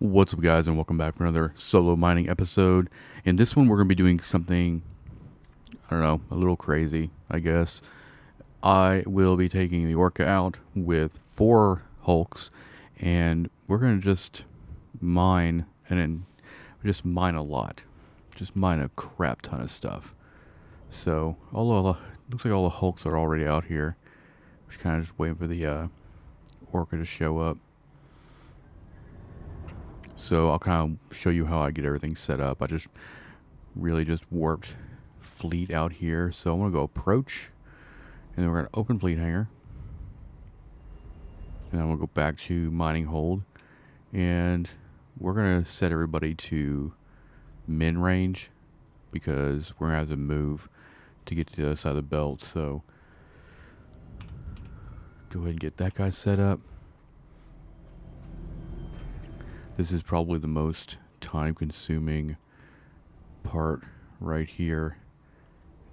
What's up, guys, and welcome back for another solo mining episode. In this one, we're going to be doing something, I don't know, a little crazy, I guess. I will be taking the Orca out with 4 Hulks, and we're going to just mine, and then just mine a lot. Just mine a crap ton of stuff. So, looks like all the Hulks are already out here. Just kind of just waiting for the Orca to show up. So I'll kind of show you how I get everything set up. I just really just warped fleet out here. So I'm going to go approach, and then we're going to open fleet hangar. And then we'll go back to mining hold. And we're going to set everybody to min range because we're going to have to move to get to the other side of the belt. So go ahead and get that guy set up. This is probably the most time-consuming part right here,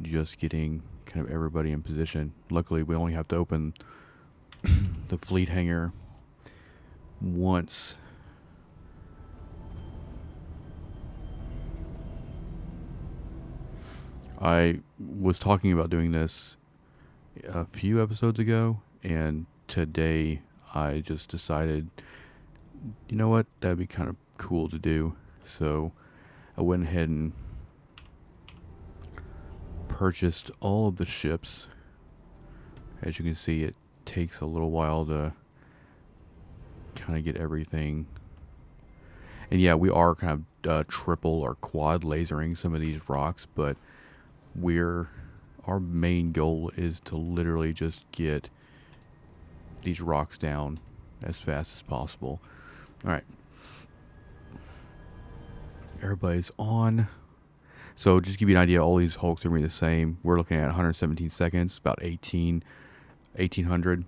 just getting kind of everybody in position. Luckily, we only have to open the fleet hangar once. I was talking about doing this a few episodes ago, and today I just decided, you know what, that'd be kind of cool to do. So I went ahead and purchased all of the ships. As you can see, it takes a little while to kind of get everything. And yeah, we are kind of triple or quad lasering some of these rocks, but our main goal is to literally just get these rocks down as fast as possible. Alright. Everybody's on. So just to give you an idea, all these Hulks are going to be the same. We're looking at 117 seconds, about 1800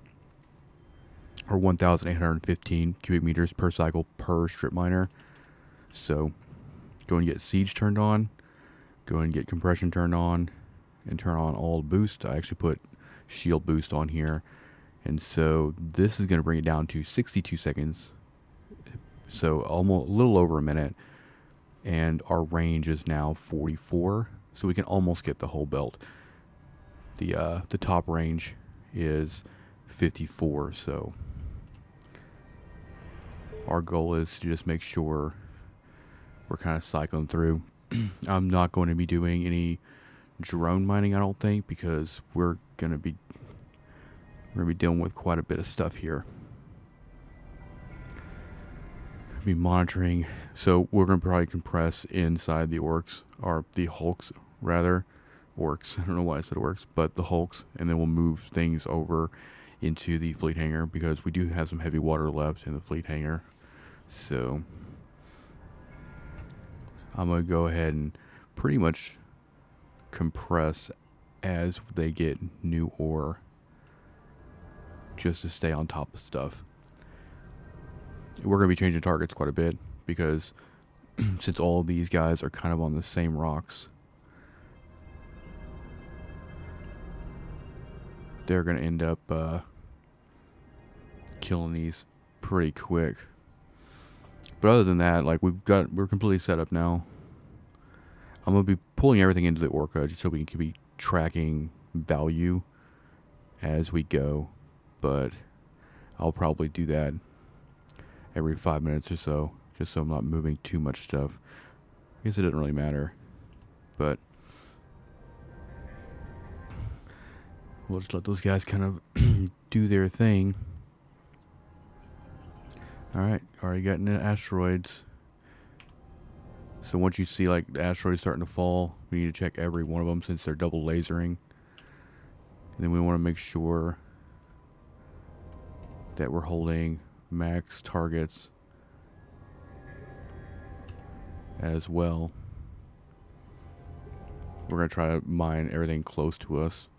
or 1,815 cubic meters per cycle per strip miner. So go and get siege turned on. Go and get compression turned on. And turn on all boost. I actually put shield boost on here. And so this is going to bring it down to 62 seconds. So almost a little over a minute, and our range is now 44, so we can almost get the whole belt. The top range is 54, so our goal is to just make sure we're kind of cycling through. I'm not going to be doing any drone mining, I don't think, because we're gonna be dealing with quite a bit of stuff here. Be monitoring, so we're going to probably compress inside the orcs, or the hulks rather. Orcs, I don't know why I said orcs, but the hulks, and then we'll move things over into the fleet hangar because we do have some heavy water left in the fleet hangar. So I'm going to go ahead and pretty much compress as they get new ore, just to stay on top of stuff. We're going to be changing targets quite a bit because since all of these guys are kind of on the same rocks, they're going to end up killing these pretty quick. But other than that, like we're completely set up now. I'm going to be pulling everything into the Orca just so we can be tracking value as we go, but I'll probably do that every 5 minutes or so, just so I'm not moving too much stuff. I guess it doesn't really matter, but we'll just let those guys kind of do their thing. Alright, already got into asteroids. So once you see like the asteroids starting to fall, we need to check every one of them since they're double lasering. And then we want to make sure that we're holding max targets as well. We're going to try to mine everything close to us.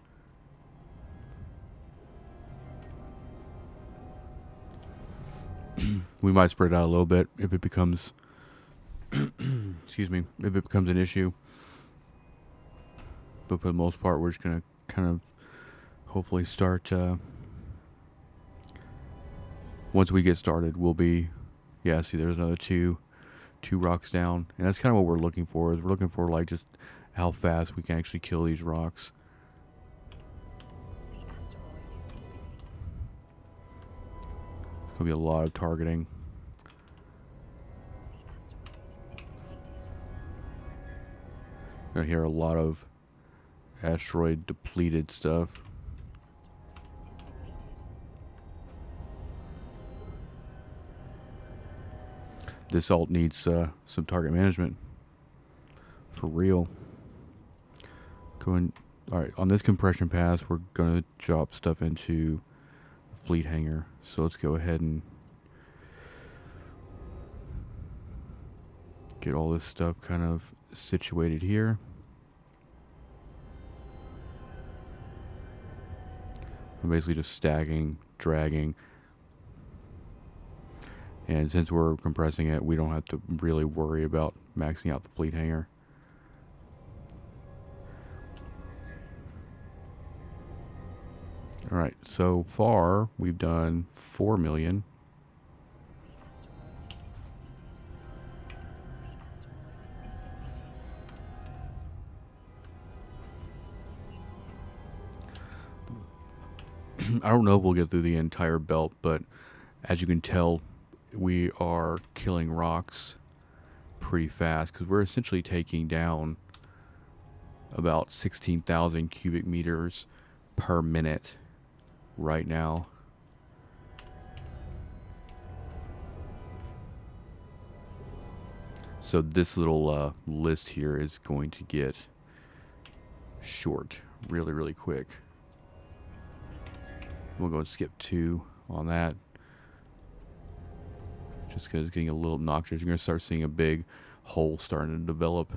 We might spread it out a little bit if it becomes excuse me, if it becomes an issue. But for the most part, we're just going to kind of hopefully start once we get started, we'll be Yeah, see, there's another two rocks down, and that's kind of what we're looking for. Is we're looking for like just how fast we can actually kill these rocks. It's gonna be a lot of targeting. Gonna hear a lot of asteroid depleted stuff. This alt needs some target management for real. Going all right on this compression pass. We're gonna drop stuff into fleet hangar. So let's go ahead and get all this stuff kind of situated here. I'm basically just stacking, dragging. And since we're compressing it, we don't have to really worry about maxing out the fleet hangar. Alright, so far we've done 4 million. I don't know if we'll get through the entire belt, but as you can tell, we are killing rocks pretty fast because we're essentially taking down about 16,000 cubic meters per minute right now. So this little list here is going to get short really quick. We'll go and skip 2 on that. Just because it's getting a little obnoxious. You're going to start seeing a big hole starting to develop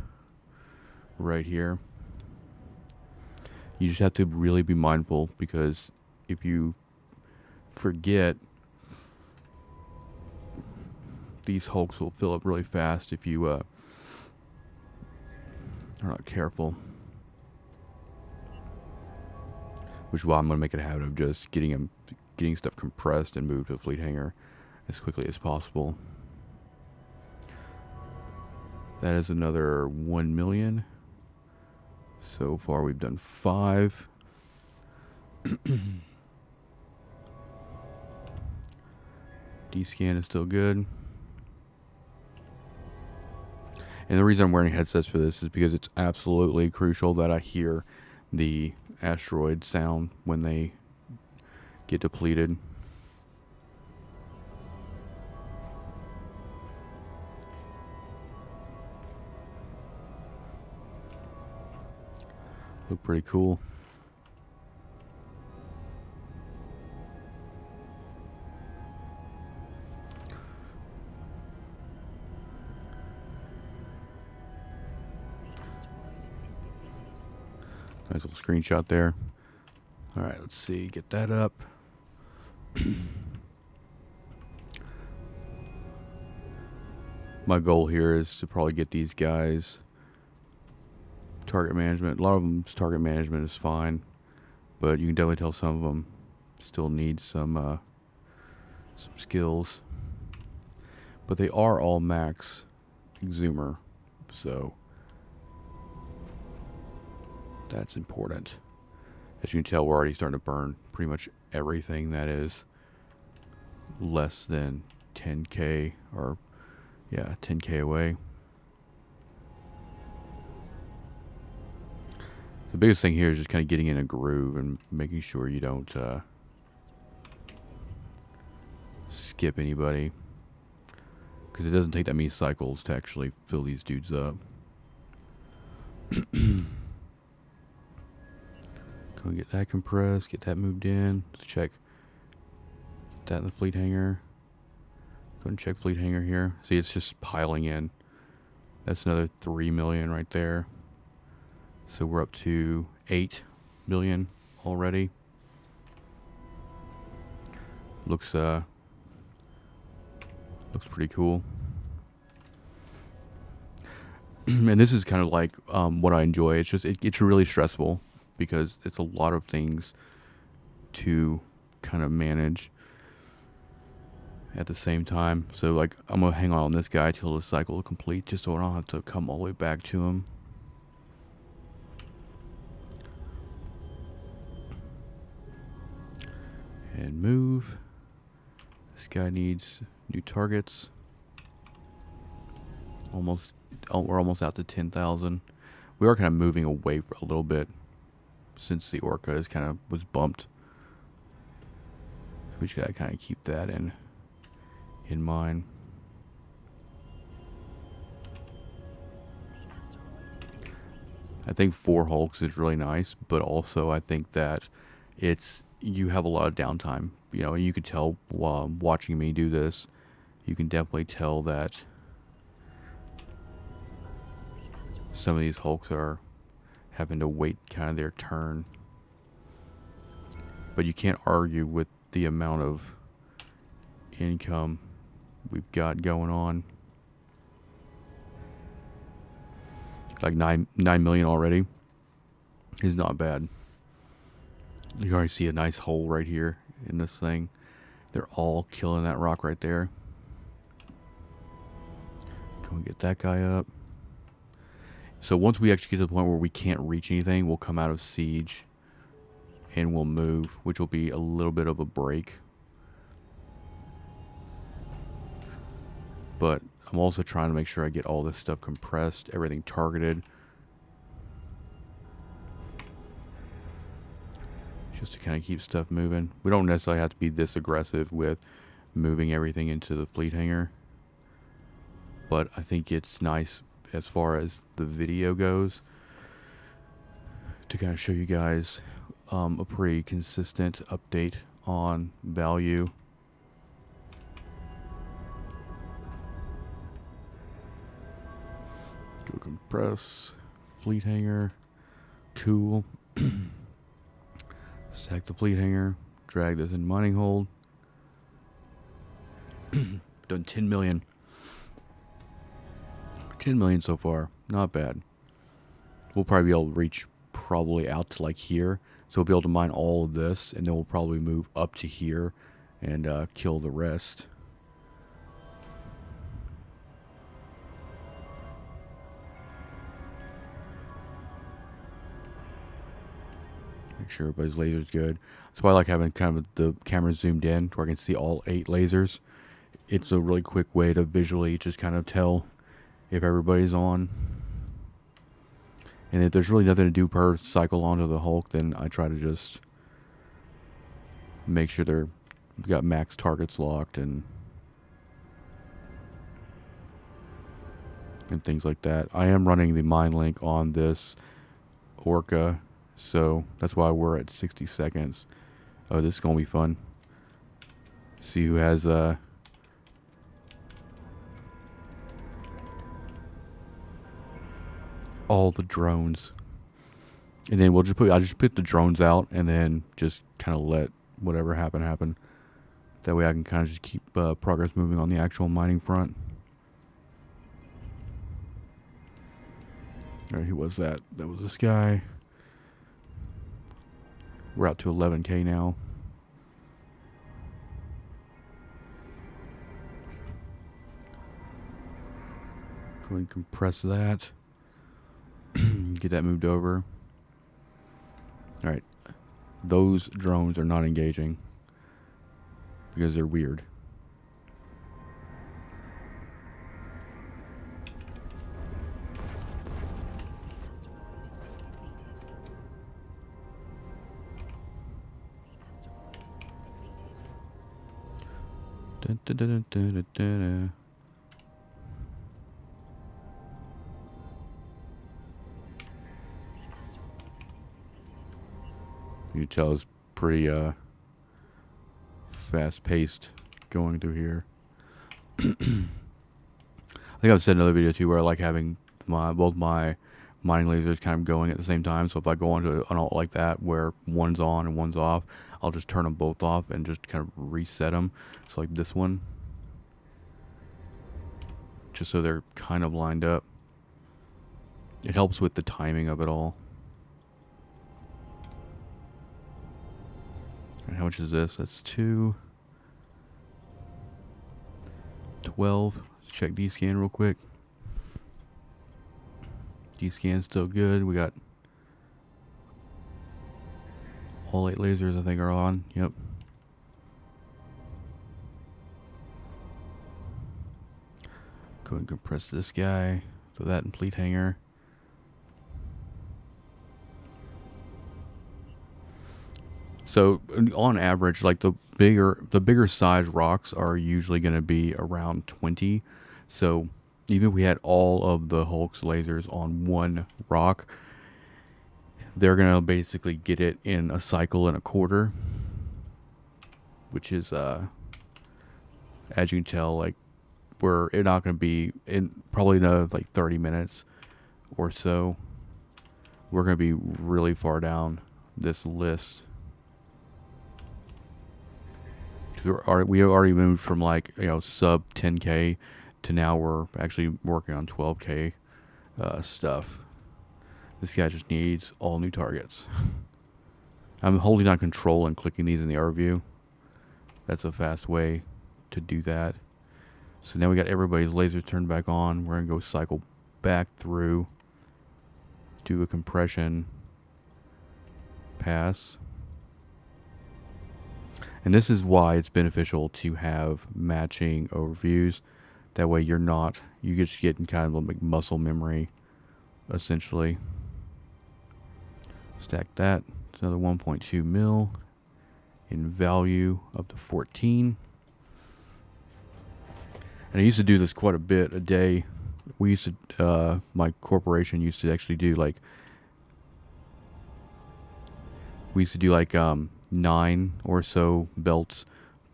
right here. You just have to really be mindful, because if you forget, these hulks will fill up really fast if you are not careful. Which is why I'm going to make it a habit of just getting stuff compressed and moved to a fleet hangar as quickly as possible. That is another 1 million. So far we've done 5. D-scan is still good. And the reason I'm wearing headsets for this is because it's absolutely crucial that I hear the asteroid sound when they get depleted. Look pretty cool. Nice little screenshot there. All right, let's see. Get that up. My goal here is to probably get these guys target management. A lot of them's target management is fine, but you can definitely tell some of them still need some skills. But they are all max zoomer, so that's important. As you can tell, we're already starting to burn pretty much everything that is less than 10K, or yeah, 10K away. The biggest thing here is just kind of getting in a groove and making sure you don't skip anybody, because it doesn't take that many cycles to actually fill these dudes up. Go get that compressed, get that moved in. Let's check. Get that in the fleet hangar. Go and check fleet hangar here. See, it's just piling in. That's another 3 million right there. So we're up to 8 million already. Looks pretty cool. And this is kind of like what I enjoy. It's just it's really stressful because it's a lot of things to kind of manage. at the same time. So like I'm gonna hang on this guy till the cycle is complete, just so I don't have to come all the way back to him. And move. This guy needs new targets. Almost, oh, we're almost out to 10,000. We are kind of moving away for a little bit since the Orca is kind of was bumped. So we just gotta kind of keep that in mind. I think 4 Hulks is really nice, but also I think that you have a lot of downtime. You know, you could tell while watching me do this, you can definitely tell that some of these Hulks are having to wait kind of their turn. But you can't argue with the amount of income we've got going on. Like 9 million already is not bad. You can already see a nice hole right here in this thing. They're all killing that rock right there. Go and get that guy up. So once we actually get to the point where we can't reach anything, we'll come out of siege and we'll move, which will be a little bit of a break. But I'm also trying to make sure I get all this stuff compressed, everything targeted. Just to kind of keep stuff moving. We don't necessarily have to be this aggressive with moving everything into the fleet hangar. But I think it's nice as far as the video goes to kind of show you guys a pretty consistent update on value. Go compress, fleet hangar, cool. Stack the fleet hangar, drag this in mining hold. Done 10 million. 10 million so far, not bad. We'll probably be able to reach probably out to like here, so we'll be able to mine all of this, and then we'll probably move up to here and kill the rest. Make sure everybody's laser's good. That's why I like having kind of the camera zoomed in where I can see all 8 lasers. It's a really quick way to visually just kind of tell if everybody's on. And if there's really nothing to do per cycle onto the Hulk, then I try to just make sure they're got max targets locked and things like that. I am running the mine link on this Orca, so that's why we're at 60 seconds. Oh, this is gonna be fun. See who has all the drones, and then I just put the drones out, and then just kind of let whatever happen. That way I can kind of just keep progress moving on the actual mining front. All right, who was that? That was this guy. We're out to 11K now. Go ahead and compress that. Get that moved over. Alright. Those drones are not engaging because they're weird. Dun, dun, dun, dun, dun, dun, dun. You can tell it's pretty fast-paced going through here. I think I've said in another video too where I like having both my mining lasers kind of going at the same time. So if I go onto an alt like that where one's on and one's off, I'll just turn them both off and just kind of reset them. So like this one, just so they're kind of lined up. It helps with the timing of it all. And how much is this? That's 2. 12. Let's check D-scan real quick. D-scan's still good. We got all 8 lasers, I think, are on. Yep. Go ahead and compress this guy. Throw that in fleet hanger. So on average, like the bigger size rocks are usually going to be around 20. So even if we had all of the Hulk's lasers on one rock, they're going to basically get it in a cycle and a quarter, which is as you can tell, like we're not going to be in probably another like 30 minutes or so. We're going to be really far down this list. We already moved from like, you know, sub 10K to now we're actually working on 12K stuff. This guy just needs all new targets. I'm holding on control and clicking these in the overview. That's a fast way to do that. So now we got everybody's lasers turned back on. We're going to go cycle back through, do a compression pass. And this is why it's beneficial to have matching overviews. That way you just get in kind of like muscle memory, essentially. Stack that. It's another 1.2 mil in value, up to 14. And I used to do this quite a bit a day. We used to, my corporation used to actually do like, 9 or so belts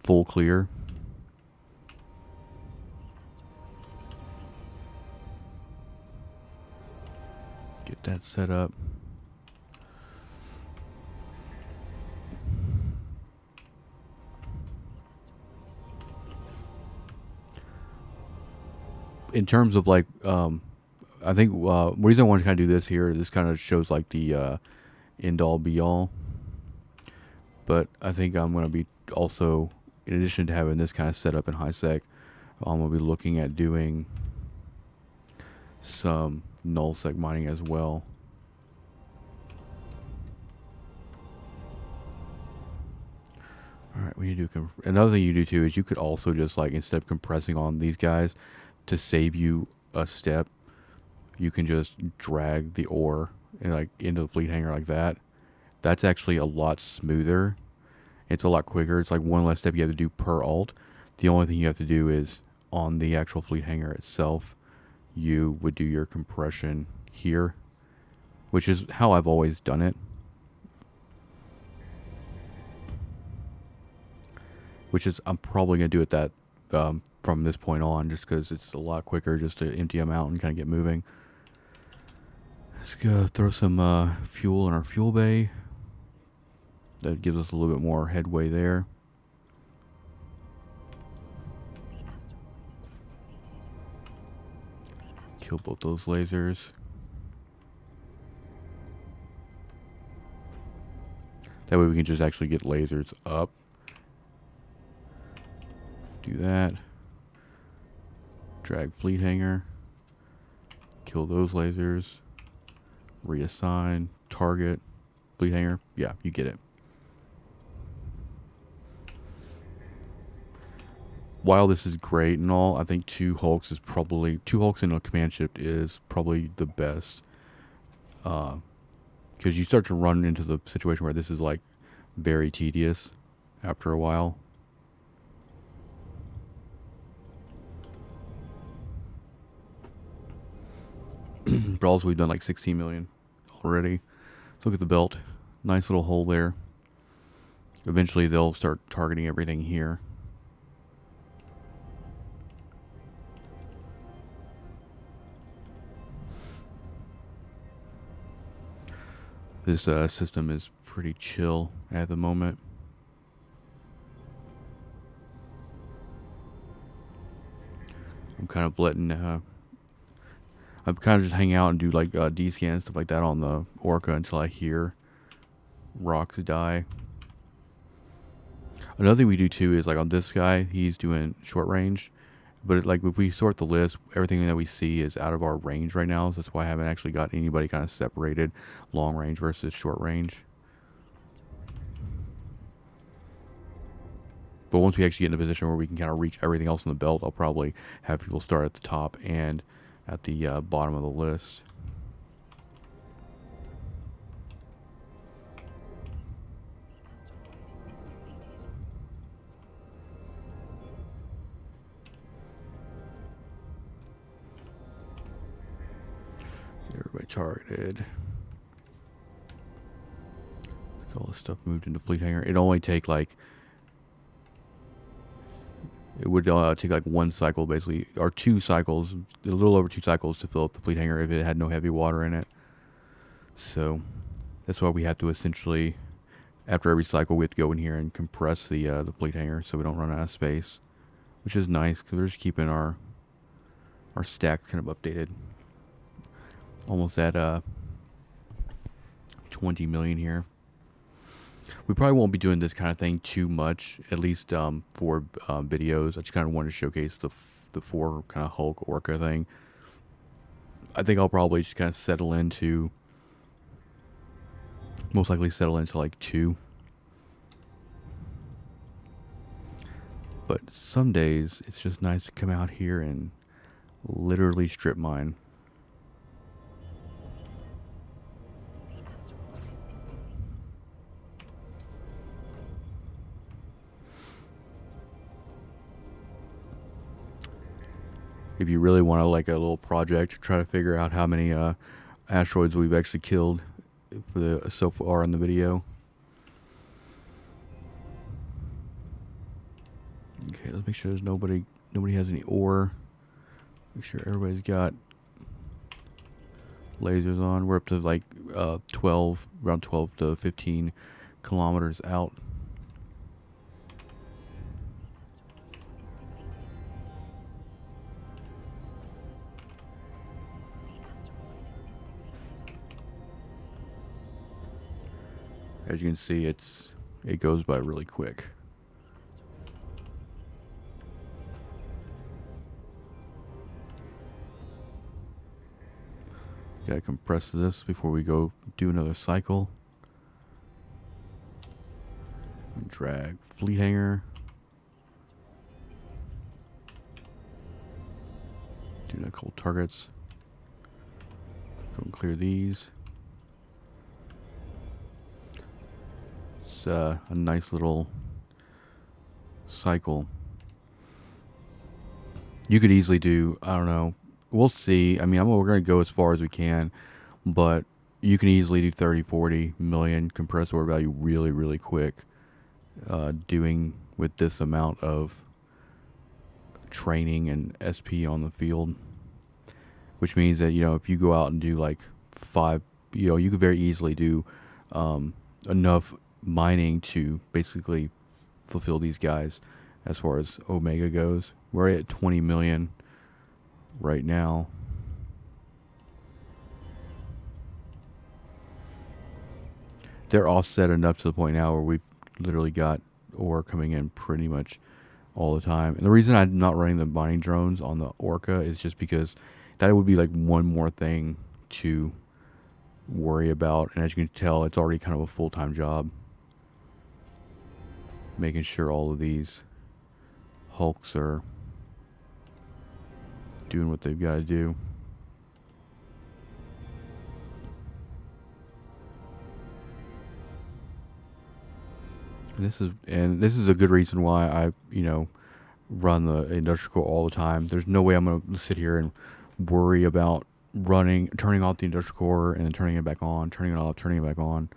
full clear. Get that set up. In terms of like, I think the reason I want to kind of do this here, this kind of shows like the end all be all. But I think I'm going to be also, in addition to having this kind of set up in high sec, I'm going to be looking at doing some null sec mining as well. Alright, we need to do another thing you do too is you could also just like, instead of compressing on these guys to save you a step, you can just drag the ore and like into the fleet hanger like that. That's actually a lot smoother. It's a lot quicker. It's like one less step you have to do per alt. The only thing you have to do is on the actual fleet hanger itself, you would do your compression here, which is how I've always done it. Which is, I'm probably going to do it that from this point on, just because it's a lot quicker just to empty them out and kind of get moving. Let's go throw some fuel in our fuel bay. That gives us a little bit more headway there. Kill both those lasers. That way we can just actually get lasers up. Do that. Drag fleet hanger. Kill those lasers. Reassign. Target. Fleet hanger. Yeah, you get it. While this is great and all, I think 2 Hulks in a command shift is probably the best. Because you start to run into the situation where this is like very tedious after a while. But also we've done like 16 million already. So look at the belt. Nice little hole there. Eventually they'll start targeting everything here. This system is pretty chill at the moment. I'm kind of letting, I'm kind of just hang out and do like D-scan and stuff like that on the Orca until I hear rocks die. Another thing we do too is like on this guy, he's doing short range. But like if we sort the list, everything that we see is out of our range right now. So that's why I haven't actually got anybody kind of separated, long range versus short range. But once we actually get in a position where we can kind of reach everything else in the belt, I'll probably have people start at the top and at the bottom of the list. Everybody targeted. All this stuff moved into fleet hangar. It only take like, it would take like one cycle basically, or 2 cycles, a little over 2 cycles to fill up the fleet hangar if it had no heavy water in it. So that's why we have to essentially, after every cycle, we have to go in here and compress the fleet hangar so we don't run out of space, which is nice because we're just keeping our stack kind of updated. Almost at 20 million here. We probably won't be doing this kind of thing too much, at least for videos. I just kind of wanted to showcase the 4 kind of Hulk Orca thing. I think I'll probably just kind of settle into, most likely settle into like 2. But some days it's just nice to come out here and literally strip mine. If you really want to like a little project, try to figure out how many asteroids we've actually killed for so far in the video. Okay, let's make sure there's nobody has any ore. Make sure everybody's got lasers on. We're up to like around 12 to 15 kilometers out. As you can see, it goes by really quick. Gotta compress this before we go do another cycle. Drag fleet hangar. Do a couple targets. Go and clear these. It's a nice little cycle. You could easily do, I don't know, we'll see. I mean, we're going to go as far as we can, but you can easily do 30-40 million compressed ore value really, really quick, doing with this amount of training and SP on the field, which means that, you know, if you go out and do like 5, you know, you could very easily do enough mining to basically fulfill these guys as far as Omega goes. We're at 20 million right now. They're offset enough to the point now where we've literally got ore coming in pretty much all the time. And the reason I'm not running the mining drones on the Orca is just because that would be like one more thing to worry about. And as you can tell, it's already kind of a full-time job, making sure all of these Hulks are doing what they've got to do. This is a good reason why I, you know, run the industrial core all the time. There's no way I'm going to sit here and worry about turning off the industrial core and then turning it back on, turning it off, turning it back on.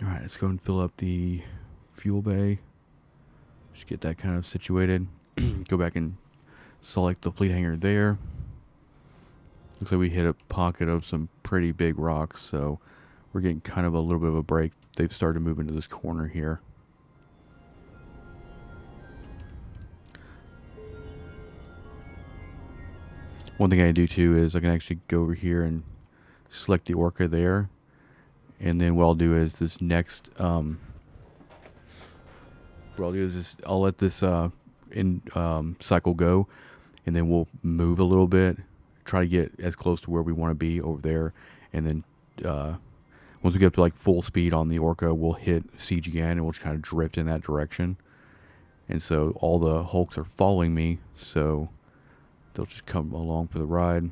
All right, let's go and fill up the fuel bay. Just get that kind of situated. Go back and select the fleet hangar there. Looks like we hit a pocket of some pretty big rocks, so we're getting kind of a little bit of a break. They've started to move into this corner here. One thing I do too is I can actually go over here and select the Orca there. And then what I'll do is this next, I'll let this in cycle go, and then we'll move a little bit, try to get as close to where we want to be over there, and then once we get up to like full speed on the Orca, we'll hit siege again, and we'll just kind of drift in that direction. And so all the Hulks are following me, so they'll just come along for the ride.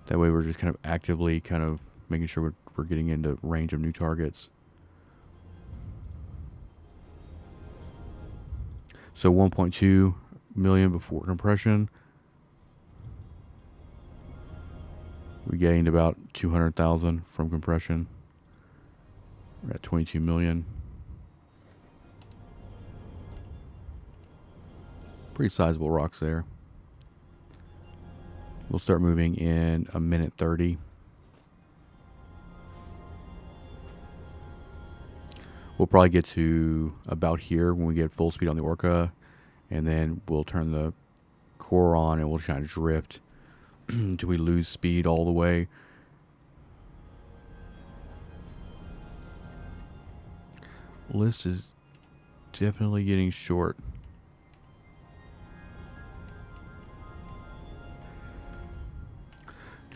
That way we're just kind of actively kind of making sure we're getting into range of new targets. So 1.2 million before compression. We gained about 200,000 from compression. We're at 22 million. Pretty sizable rocks there. We'll start moving in a minute 30. We'll probably get to about here when we get full speed on the Orca, and then we'll turn the core on and we'll try to drift until we lose speed all the way. List is definitely getting short.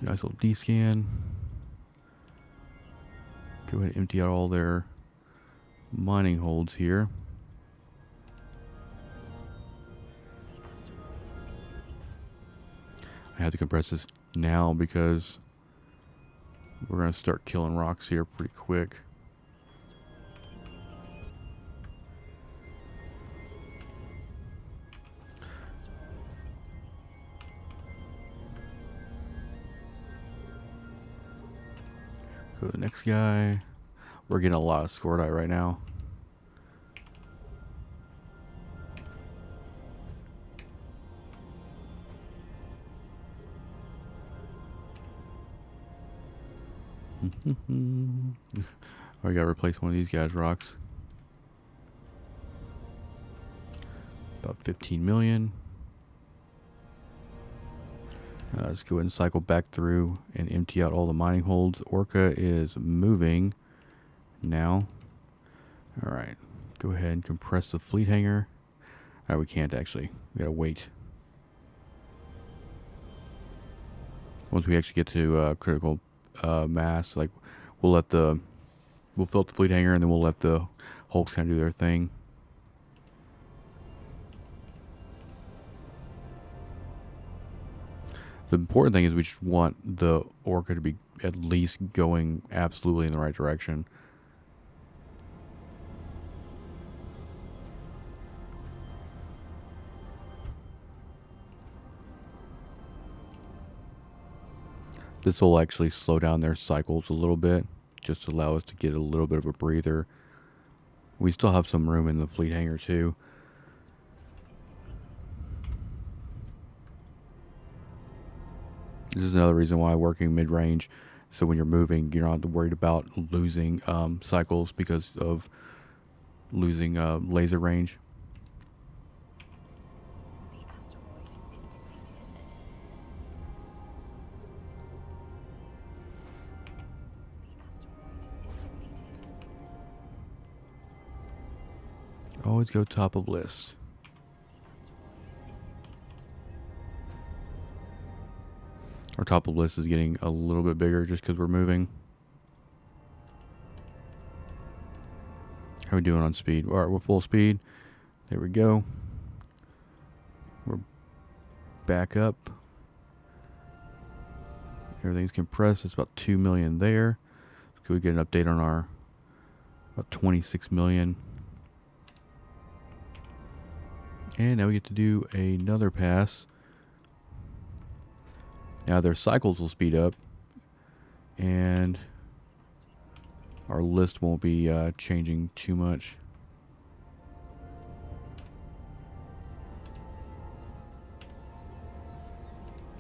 Nice little D-scan. Go ahead and empty out all their mining holds here. I have to compress this now because we're going to start killing rocks here pretty quick. Go to the next guy. We're getting a lot of Scordite right now. I gotta replace one of these guys' rocks. About 15 million. Let's go ahead and cycle back through and empty out all the mining holds. Orca is moving now. Alright, go ahead and compress the fleet hangar. We can't actually. We gotta wait. Once we actually get to critical mass, like we'll fill up the fleet hangar, and then we'll let the Hulks kind of do their thing. The important thing is we just want the Orca to be at least going absolutely in the right direction. This will actually slow down their cycles a little bit, just to allow us to get a little bit of a breather. We still have some room in the fleet hangar too. This is another reason why working mid-range, so when you're moving, you're not worried about losing cycles because of losing laser range. Always go top of list. Our top of list is getting a little bit bigger just because we're moving. How are we doing on speed? All right, we're full speed. There we go. We're back up. Everything's compressed. It's about 2 million there. Could we get an update on our about 26 million? And now we get to do another pass. Now their cycles will speed up, and our list won't be changing too much.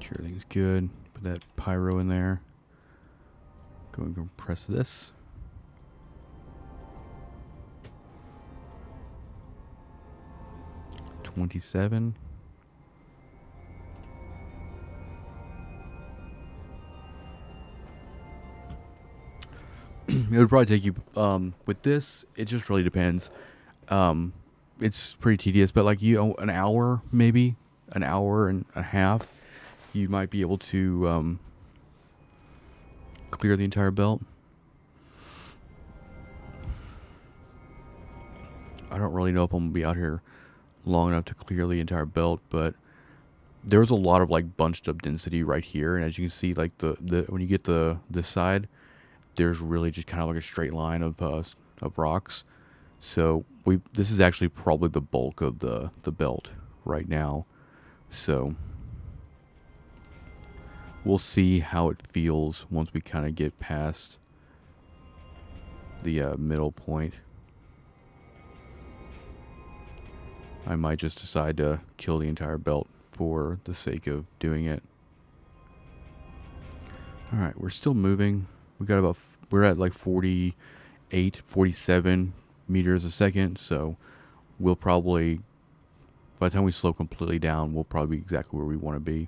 Sure, everything's good. Put that pyro in there. Go and compress this. $27. It would probably take you, with this, it just really depends. it's pretty tedious, but like, you know, an hour, maybe an hour and a half, you might be able to clear the entire belt. I don't really know if I'm gonna be out here long enough to clear the entire belt, but there's a lot of like bunched up density right here, and as you can see, like the when you get this side, there's really just kind of like a straight line of rocks. So this is actually probably the bulk of the belt right now. So we'll see how it feels once we kind of get past the middle point. I might just decide to kill the entire belt for the sake of doing it. Alright, we're still moving. We're at like 48, 47 meters a second, so we'll probably, by the time we slow completely down, we'll probably be exactly where we want to be.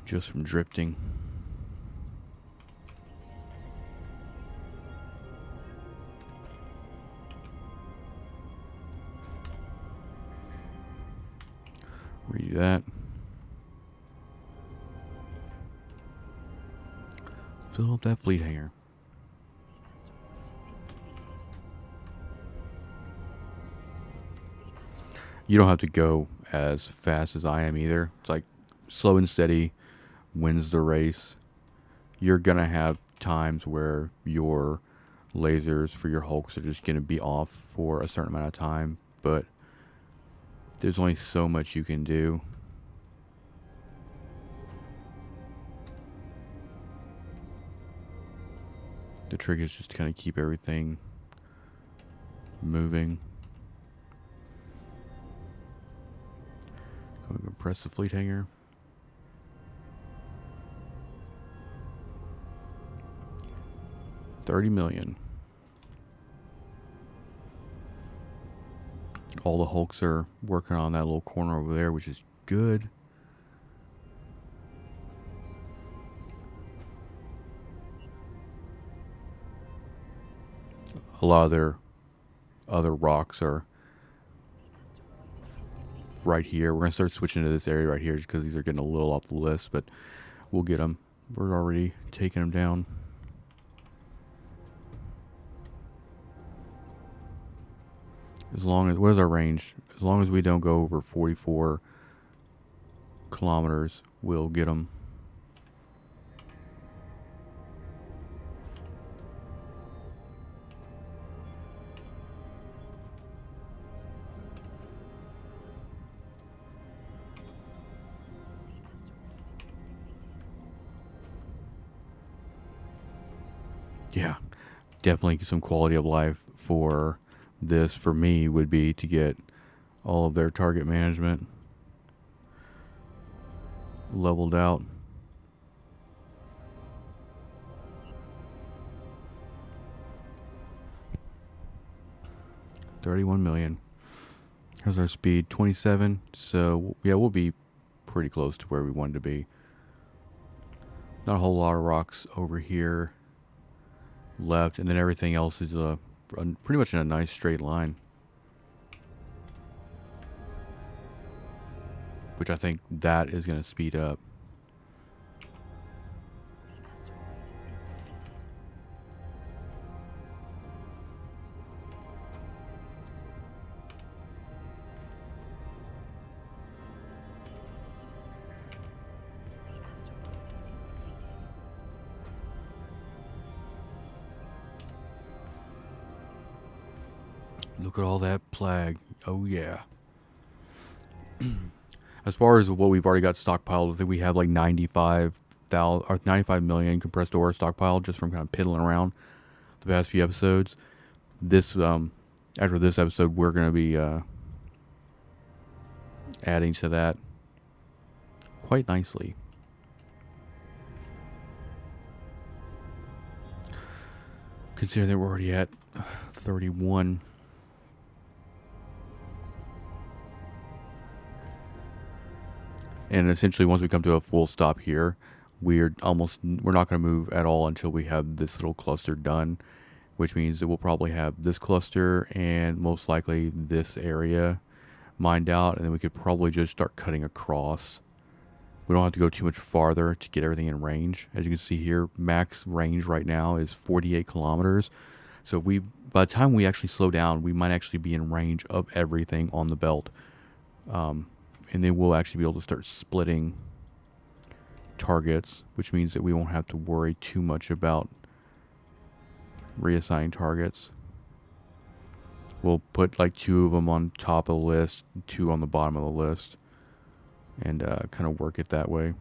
Just from drifting. Redo that. Fill up that fleet hangar. You don't have to go as fast as I am either. It's like slow and steady wins the race. You're going to have times where your lasers for your hulks are just going to be off for a certain amount of time, but there's only so much you can do. The trick is just to kind of keep everything moving. I'm going to press the fleet hangar. $30 million. All the hulks are working on that little corner over there, which is good. A lot of their other rocks are right here. We're going to start switching to this area right here just because these are getting a little off the list, but we'll get them. We're already taking them down. As long as, what is our range? As long as we don't go over 44 kilometers, we'll get them. Yeah, definitely some quality of life for this, for me, would be to get all of their target management leveled out. $31 million. Here's our speed, 27. So yeah, we'll be pretty close to where we wanted to be. Not a whole lot of rocks over here left, and then everything else is pretty much in a nice straight line, which I think that is going to speed up. Look at all that plague. Oh, yeah. As far as what we've already got stockpiled, I think we have like 95 million compressed ore stockpiled just from kind of piddling around the past few episodes. This, after this episode, we're going to be adding to that quite nicely. Considering that we're already at 31. And essentially, once we come to a full stop here, we're not going to move at all until we have this little cluster done. which means that we'll probably have this cluster and most likely this area mined out, and then we could probably just start cutting across. We don't have to go too much farther to get everything in range. As you can see here, max range right now is 48 kilometers. So by the time we actually slow down, we might actually be in range of everything on the belt. And then we'll actually be able to start splitting targets, which means that we won't have to worry too much about reassigning targets. We'll put like 2 of them on top of the list, 2 on the bottom of the list, and kind of work it that way.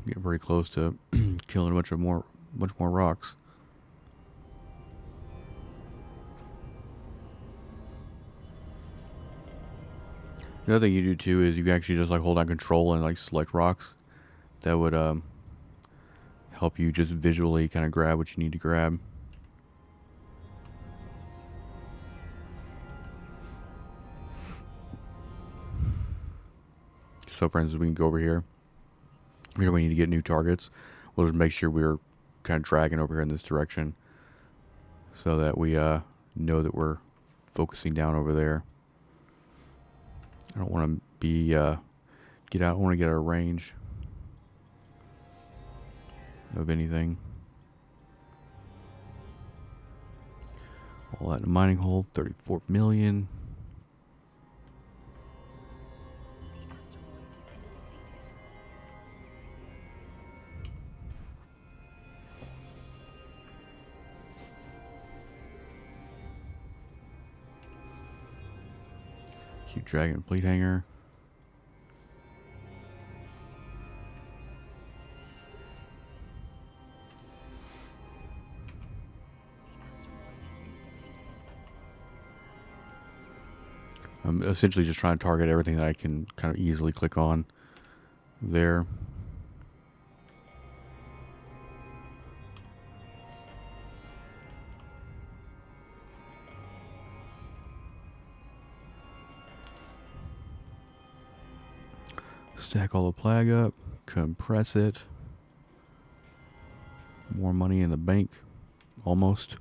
Get very close to killing a bunch more rocks. Another thing you do too is you can actually just like hold down control and like select rocks. That would help you just visually kind of grab what you need to grab. So for instance, we can go over here. Here we need to get new targets. We'll just make sure we're kind of dragging over here in this direction so that we know that we're focusing down over there. I don't want to be I want to get out of range of anything. All that in a mining hole, 34 million. Keep dragging fleet hanger. I'm essentially just trying to target everything that I can kind of easily click on there. Stack all the plag up, compress it. More money in the bank, almost.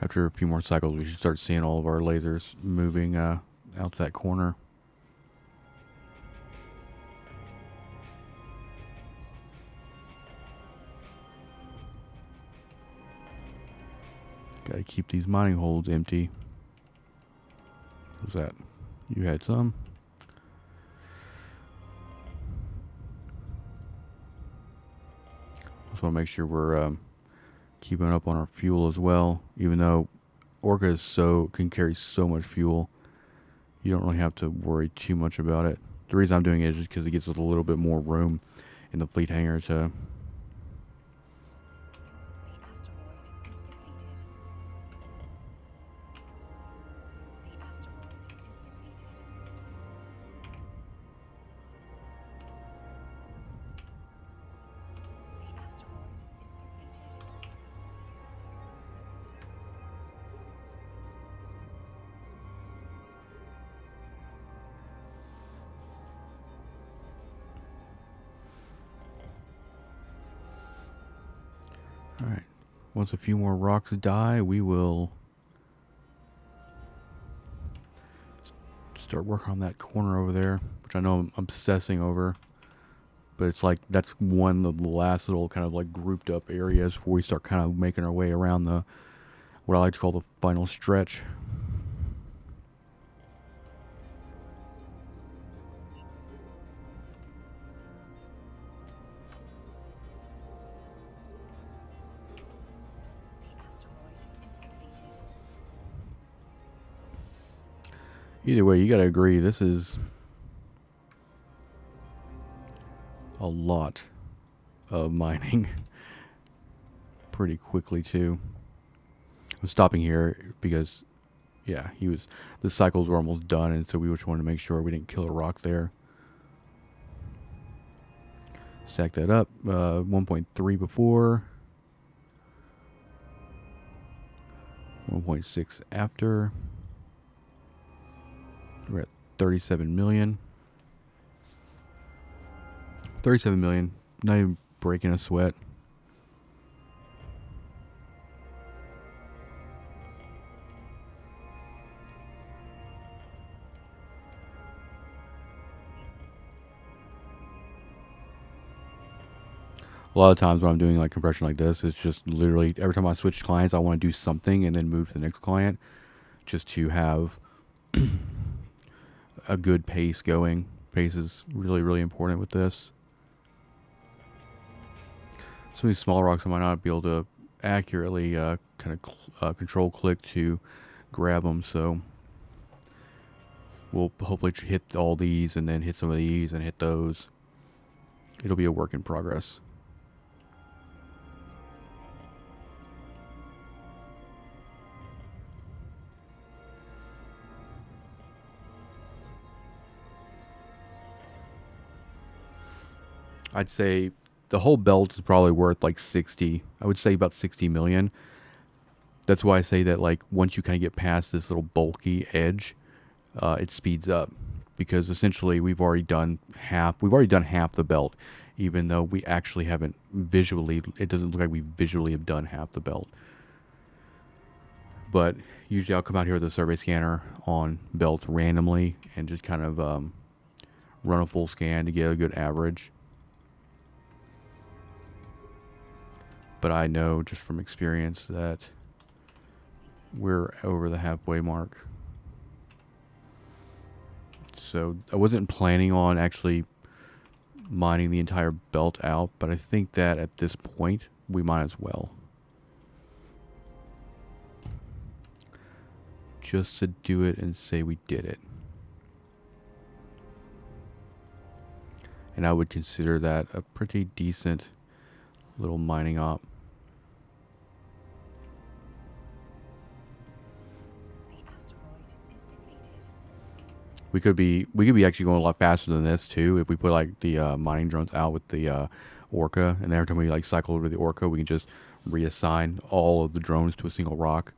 After a few more cycles, we should start seeing all of our lasers moving out to that corner. Gotta keep these mining holes empty. What's that? You had some. Just want to make sure we're keeping up on our fuel as well. Even though Orca can carry so much fuel, you don't really have to worry too much about it. The reason I'm doing it is just because it gives us a little bit more room in the fleet hangar to Alright, once a few more rocks die, we will start working on that corner over there, which I know I'm obsessing over. But it's like, that's one of the last little kind of like grouped up areas before we start kind of making our way around what I like to call the final stretch. Either way, you gotta agree, this is a lot of mining pretty quickly too. I'm stopping here because, yeah, the cycles were almost done, and so we just wanted to make sure we didn't kill a rock there. Stack that up. 1.3 before. 1.6 after. We're at 37 million. 37 million. Not even breaking a sweat. A lot of times when I'm doing like compression like this, it's just literally every time I switch clients, I want to do something and then move to the next client just to have a good pace going. Pace is really, really important with this. Some of these small rocks I might not be able to accurately kind of control click to grab them, so we'll hopefully hit all these and then hit some of these and hit those. It'll be a work in progress. I'd say the whole belt is probably worth like 60. I would say about 60 million. That's why I say that like once you kind of get past this little bulky edge, it speeds up, because essentially we've already done half the belt, even though we actually haven't visually, it doesn't look like we visually have done half the belt. But usually I'll come out here with a survey scanner on belt randomly and just kind of run a full scan to get a good average. But I know just from experience that we're over the halfway mark. So I wasn't planning on actually mining the entire belt out, but I think that at this point we might as well. Just to do it and say we did it. And I would consider that a pretty decent little mining op. We could be actually going a lot faster than this too if we put like the mining drones out with the Orca, and every time we like cycle over the Orca, we can just reassign all of the drones to a single rock.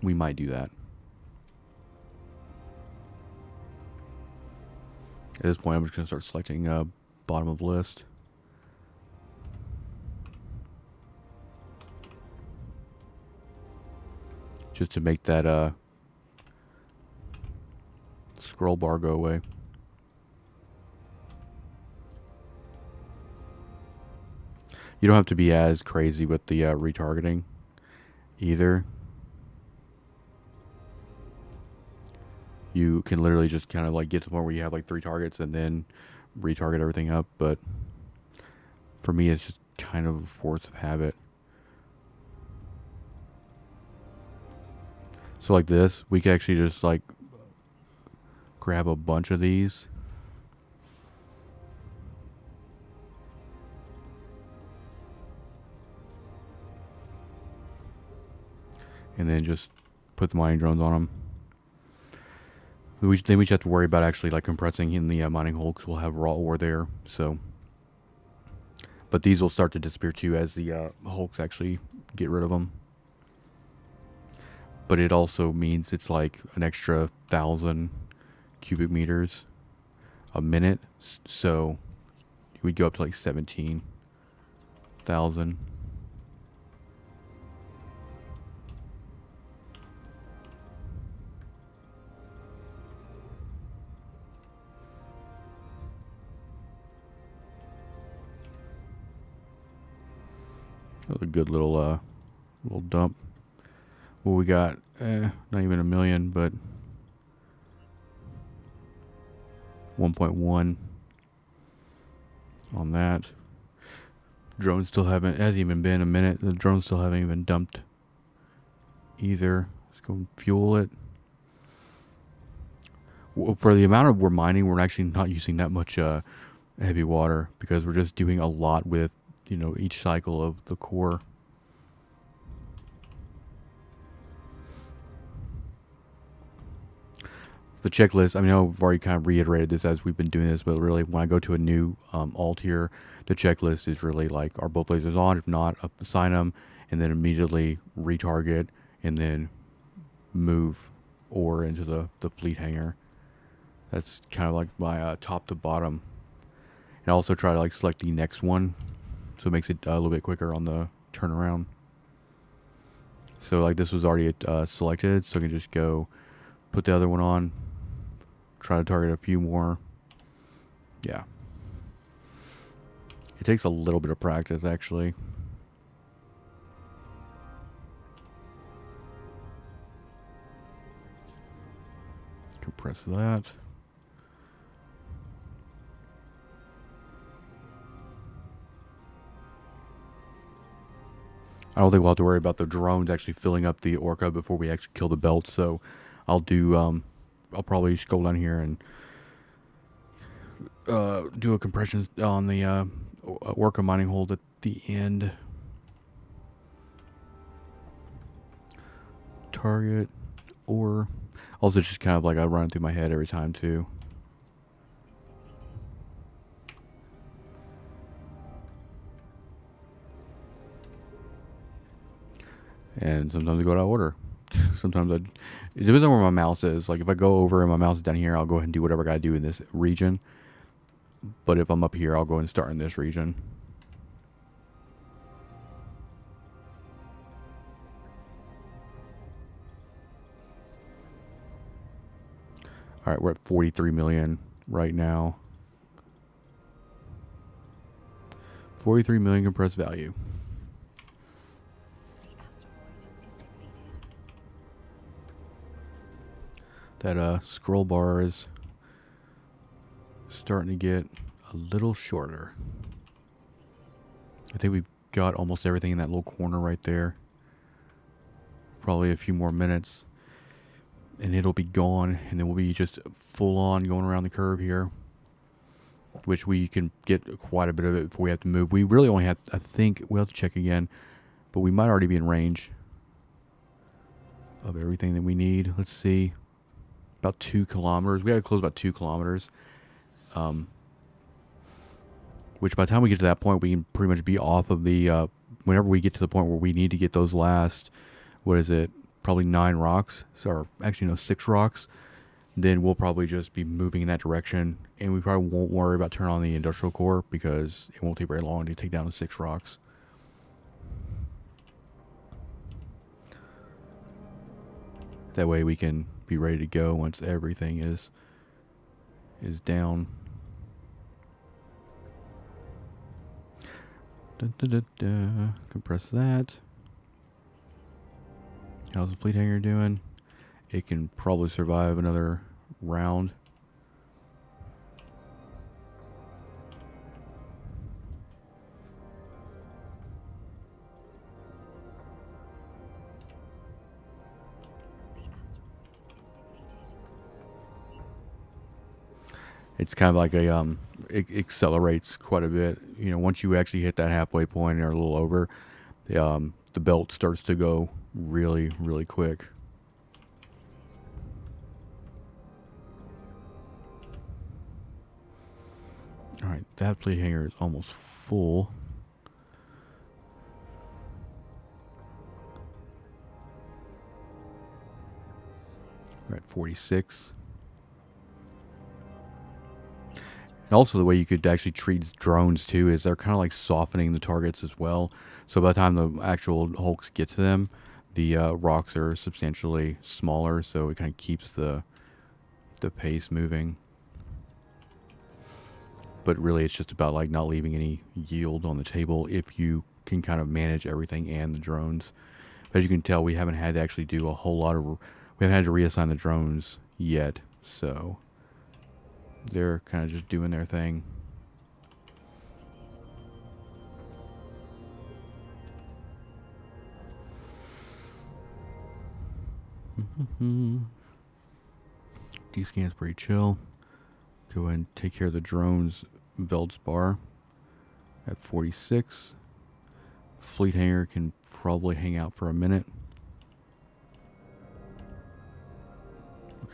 We might do that. At this point, I'm just gonna start selecting bottom of list. Just to make that scroll bar go away. You don't have to be as crazy with the retargeting either. You can literally just kind of like get to the point where you have like 3 targets and then retarget everything up, but for me it's just kind of a force of habit. So like this, we can actually just like grab a bunch of these. And then just put the mining drones on them. Then we just have to worry about actually like compressing in the mining hole, because we'll have raw ore there. So, but these will start to disappear too as the hulks actually get rid of them. But it also means it's like an extra 1,000 cubic meters a minute. So we'd go up to like 17,000. That was a good little dump. Well, we got not even a million, but 1.1 on that. Drones still haven't, it hasn't even been a minute. The drones still haven't even dumped either. Let's go and fuel it. For the amount of we're mining, we're actually not using that much heavy water, because we're just doing a lot with, you know, each cycle of the core. The checklist, I mean, I've already kind of reiterated this as we've been doing this, but really when I go to a new alt here, the checklist is really like, are both lasers on? If not, assign them, and then immediately retarget, and then move ore into the fleet hangar. That's kind of like my top to bottom. And also try to like select the next one, so it makes it a little bit quicker on the turnaround. So like this was already selected, so I can just go put the other one on, try to target a few more. Yeah. It takes a little bit of practice, actually. Compress that. I don't think we'll have to worry about the drones actually filling up the Orca before we actually kill the belt, so I'll do, I'll probably just go down here and do a compression on the Orca mining hold at the end. Target, or also just kind of like I run it through my head every time too. And sometimes I go out of order. Sometimes it depends on where my mouse is. Like if I go over and my mouse is down here, I'll go ahead and do whatever I gotta do in this region. But if I'm up here, I'll go and start in this region. All right, we're at 43 million right now. 43 million compressed value. That scroll bar is starting to get a little shorter. I think we've got almost everything in that little corner right there. Probably a few more minutes and it'll be gone, and then we'll be just full on going around the curve here, which we can get quite a bit of it before we have to move. We really only have, I think we'll have to check again, but we might already be in range of everything that we need. Let's see. About 2 kilometers. We got to close about 2 kilometers. Which by the time we get to that point, we can pretty much be off of the, whenever we get to the point where we need to get those last, what is it, probably 9 rocks, or actually no, 6 rocks, then we'll probably just be moving in that direction, and we probably won't worry about turning on the industrial core, because it won't take very long to take down the 6 rocks. That way we can be ready to go once everything is down. Dun, dun, dun, dun. Compress that. How's the fleet hangar doing? It can probably survive another round. It's kind of like a it accelerates quite a bit. You know, once you actually hit that halfway point or a little over, the belt starts to go really, really quick. All right, that fleet hangar is almost full. We're at 46. And also the way you could actually treat drones too is they're kind of like softening the targets as well. So by the time the actual hulks get to them, the rocks are substantially smaller, so it kind of keeps the pace moving. But really it's just about like not leaving any yield on the table if you can kind of manage everything and the drones. But as you can tell, we haven't had to actually do a whole lot of, we haven't had to reassign the drones yet, so they're kind of just doing their thing. D-scan's pretty chill. Go ahead and take care of the drones. Veldspar at 46. Fleet hangar can probably hang out for a minute.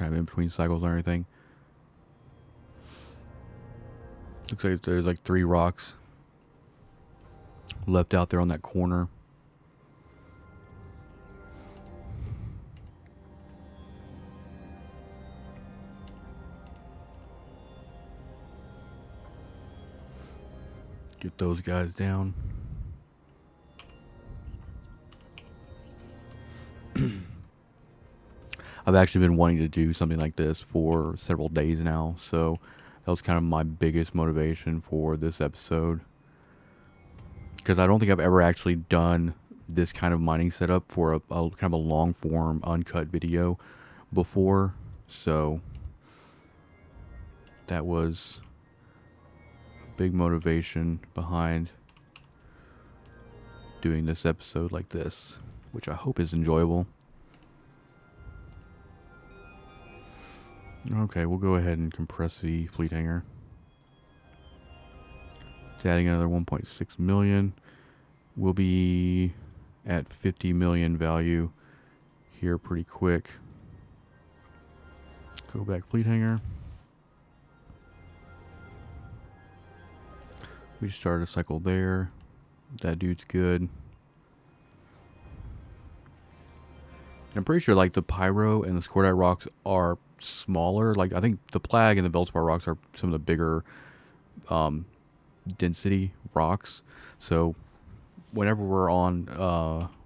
kind of in between cycles and everything. Looks like there's like 3 rocks left out there on that corner. Get those guys down. I've actually been wanting to do something like this for several days now, so that was kind of my biggest motivation for this episode. Because I don't think I've ever actually done this kind of mining setup for a kind of a long form uncut video before, so that was a big motivation behind doing this episode like this, which I hope is enjoyable. Okay, we'll go ahead and compress the fleet hangar. It's adding another 1.6 million. We'll be at 50 million value here pretty quick. Go back fleet hangar. We started a cycle there. That dude's good. And I'm pretty sure like the pyro and the scordite rocks are smaller. Like I think the plag and the feldspar rocks are some of the bigger density rocks. So whenever we're on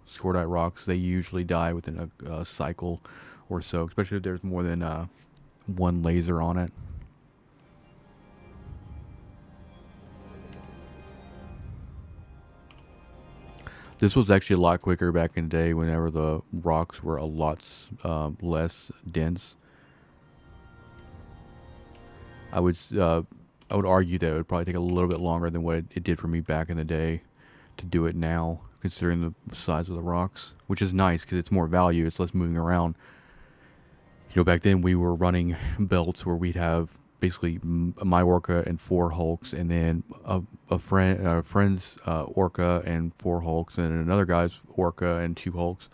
scordite rocks, they usually die within a cycle or so, especially if there's more than one laser on it. This was actually a lot quicker back in the day whenever the rocks were a lot less dense. I would argue that it would probably take a little bit longer than what it did for me back in the day to do it now, considering the size of the rocks, which is nice because it's more value, it's less moving around. You know, back then we were running belts where we'd have basically my Orca and 4 hulks, and then a friend's Orca and 4 hulks, and another guy's Orca and 2 hulks,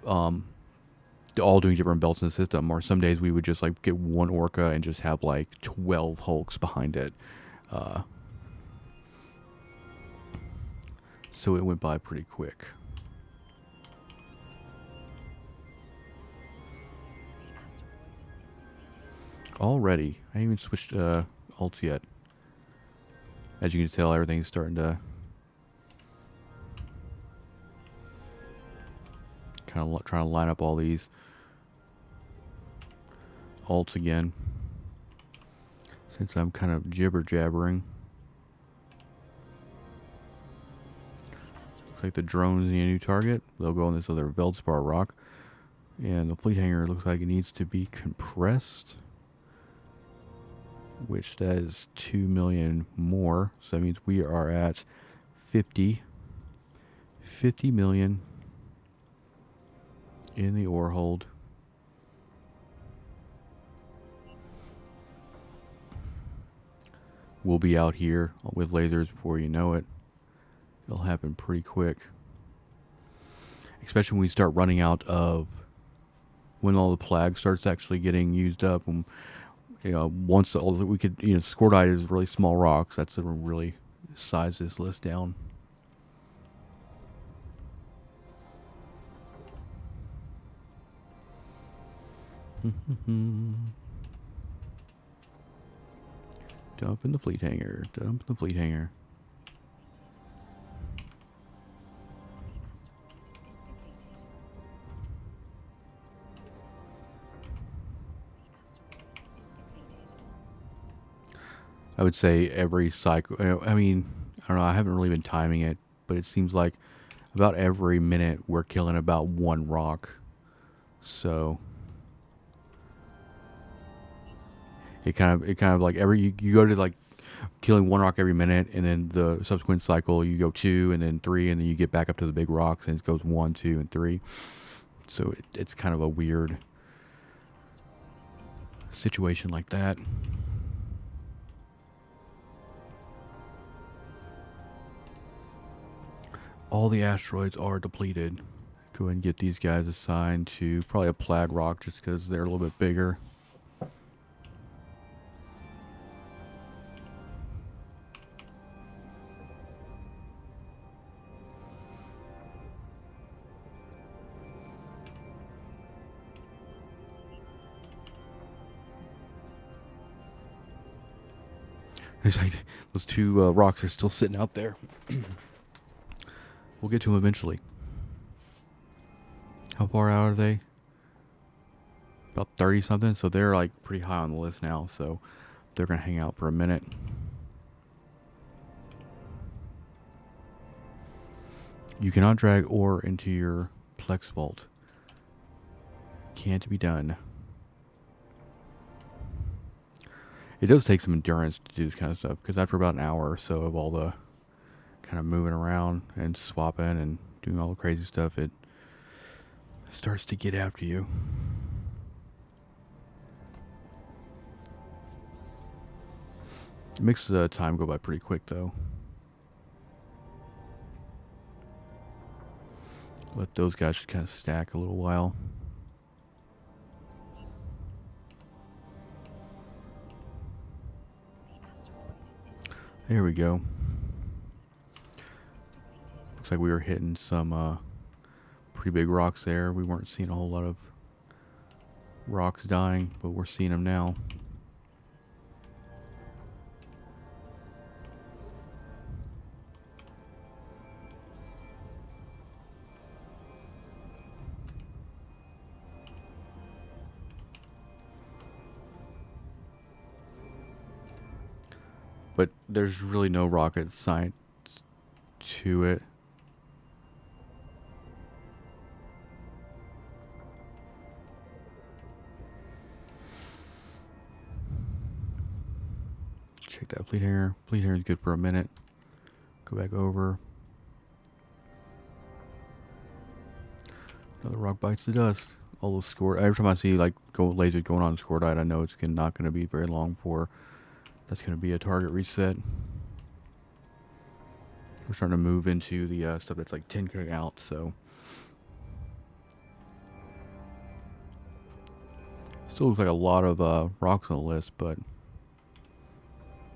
all doing different belts in the system. Or some days we would just like get 1 Orca and just have like 12 hulks behind it. So it went by pretty quick. Already, I haven't even switched alts yet. As you can tell, everything's starting to kind of trying to line up all these alts again, since I'm kind of jibber jabbering. Looks like the drone's need a new target. They'll go on this other feldspar rock, and the fleet hangar looks like it needs to be compressed, which that is 2 million more. So that means we are at 50 million in the ore hold. We'll be out here with lasers before you know it. It'll happen pretty quick, especially when we start running out of, when all the plag starts actually getting used up. And you know, once we could, you know, scordite is really small rocks. That's going to really size this list down. Dump in the fleet hangar. Dump in the fleet hangar. I would say every cycle, I mean, I don't know, I haven't really been timing it, but it seems like about every minute we're killing about 1 rock. So it kind of like you go to like killing 1 rock every minute, and then the subsequent cycle you go 2 and then 3, and then you get back up to the big rocks, and it goes 1, 2, and 3. So it's kind of a weird situation like that. All the asteroids are depleted. Go ahead and get these guys assigned to probably a Plag Rock just because they're a little bit bigger. It's like those two rocks are still sitting out there. We'll get to them eventually. How far out are they? About 30 something, so they're like pretty high on the list now, so they're gonna hang out for a minute. You cannot drag ore into your Plex vault. Can't be done. It does take some endurance to do this kind of stuff, because after about an hour or so of all the kind of moving around and swapping and doing all the crazy stuff, it starts to get after you. It makes the time go by pretty quick, though. Let those guys just kind of stack a little while. There we go. Looks like we were hitting some pretty big rocks there. We weren't seeing a whole lot of rocks dying, but we're seeing them now. But there's really no rocket science to it. Check that fleet hangar. Fleet hangar is good for a minute. Go back over. Another rock bites the dust. All those score. Every time I see like lasers going on Scordite, I know it's not going to be very long before that's going to be a target reset. We're starting to move into the stuff that's like 10k out, so still looks like a lot of rocks on the list, but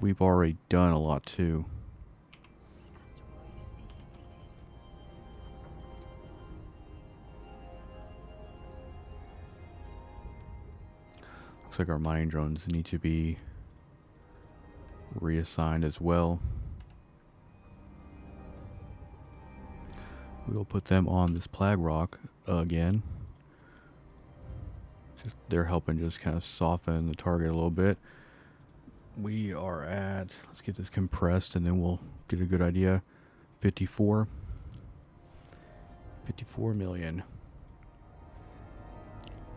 we've already done a lot too. Looks like our mining drones need to be reassigned as well. We'll put them on this Plag Rock again. They're helping just kind of soften the target a little bit. We are at, let's get this compressed and then we'll get a good idea. 54 million.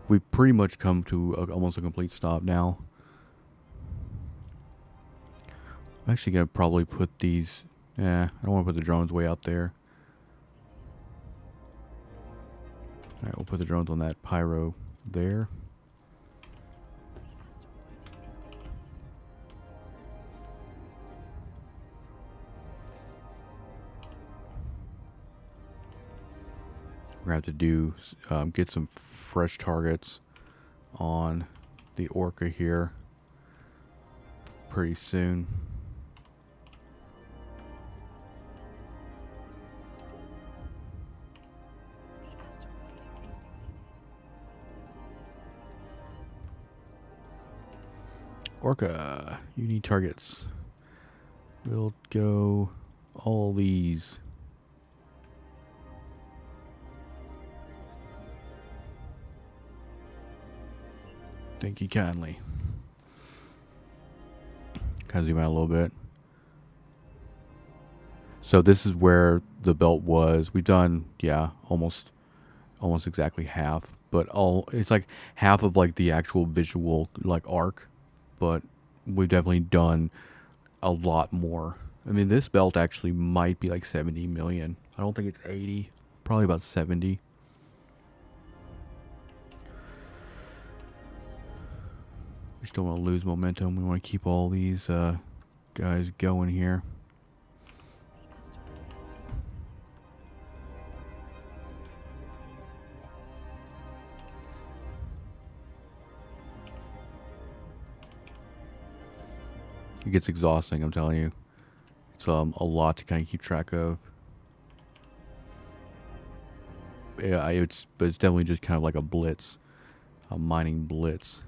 We've pretty much come to almost a complete stop now. I'm actually going to probably put these, I don't want to put the drones way out there. Alright, we'll put the drones on that pyro there. We're going to have to do, get some fresh targets on the Orca here pretty soon. Orca, you need targets. We'll go all these. Thank you kindly. Kind of zoom out a little bit. So this is where the belt was. We've done, yeah, almost exactly half. But it's like half of like the actual visual like arc. But we've definitely done a lot more. I mean, this belt actually might be like 70 million. I don't think it's 80. Probably about 70. We just don't want to lose momentum. We want to keep all these guys going here. It gets exhausting, I'm telling you. It's a lot to kind of keep track of. Yeah, but it's definitely just kind of like a blitz, a mining blitz.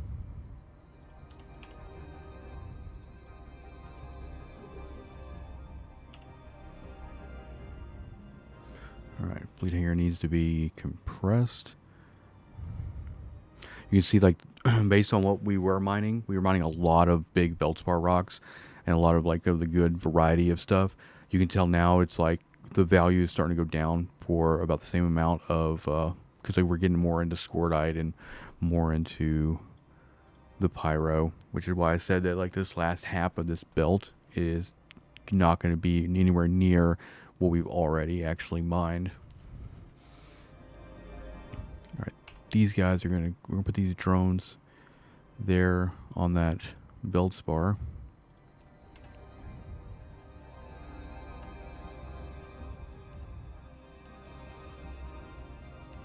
All right, fleet hangar needs to be compressed. You can see, like, based on what we were mining a lot of big feldspar rocks and a lot of, like, of the good variety of stuff. You can tell now it's like the value is starting to go down for about the same amount of, because like we're getting more into scordite and more into the pyro, which is why I said that like this last half of this belt is not going to be anywhere near what we've already actually mined. All right, these guys are we're gonna put these drones there on that feldspar.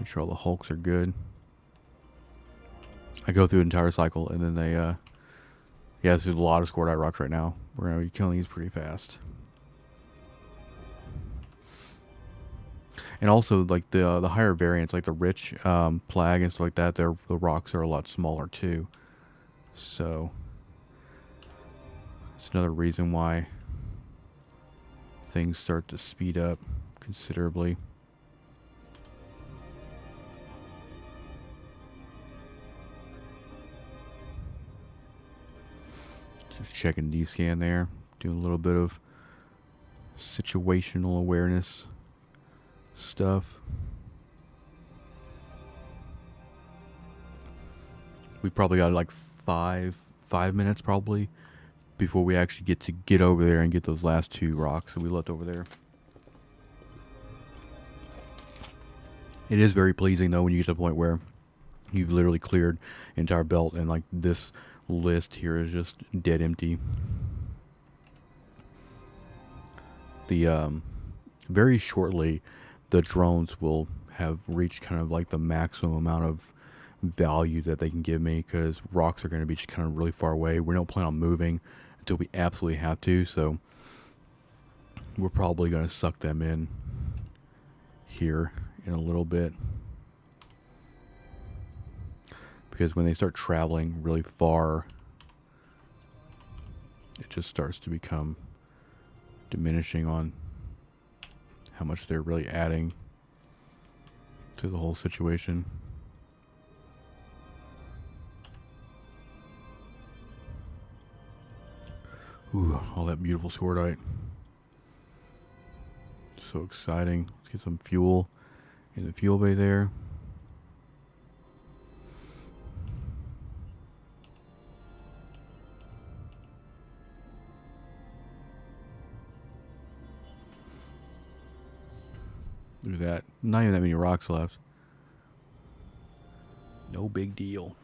Make sure all the hulks are good. I go through the entire cycle, and then they, yeah, there's a lot of scordite rocks right now. We're gonna be killing these pretty fast. And also, like the higher variants, like the rich plag and stuff like that, the rocks are a lot smaller too. So it's another reason why things start to speed up considerably. Just checking D-scan there, doing a little bit of situational awareness stuff. We probably got like five minutes probably before we actually get over there and get those last two rocks that we left over there. It is very pleasing though when you get to the point where you've literally cleared the entire belt and like this list here is just dead empty. The very shortly the drones will have reached kind of like the maximum amount of value that they can give me, because rocks are going to be just kind of really far away. We don't plan on moving until we absolutely have to, so we're probably going to suck them in here in a little bit, because when they start traveling really far, it just starts to become diminishing on how much they're really adding to the whole situation. Ooh, all that beautiful scordite. So exciting. Let's get some fuel in the fuel bay there. Look at that. Not even that many rocks left. No big deal.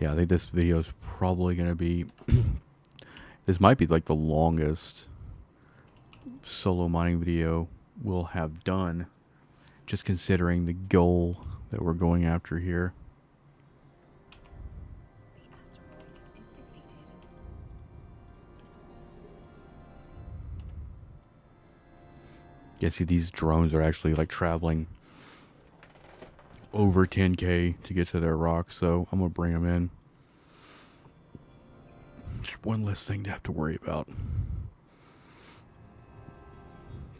Yeah, I think this video is probably going to be... this might be like the longest solo mining video we'll have done, just considering the goal that we're going after here. Yeah, see, these drones are actually like traveling over 10K to get to their rock, so I'm gonna bring them in. Just one less thing to have to worry about.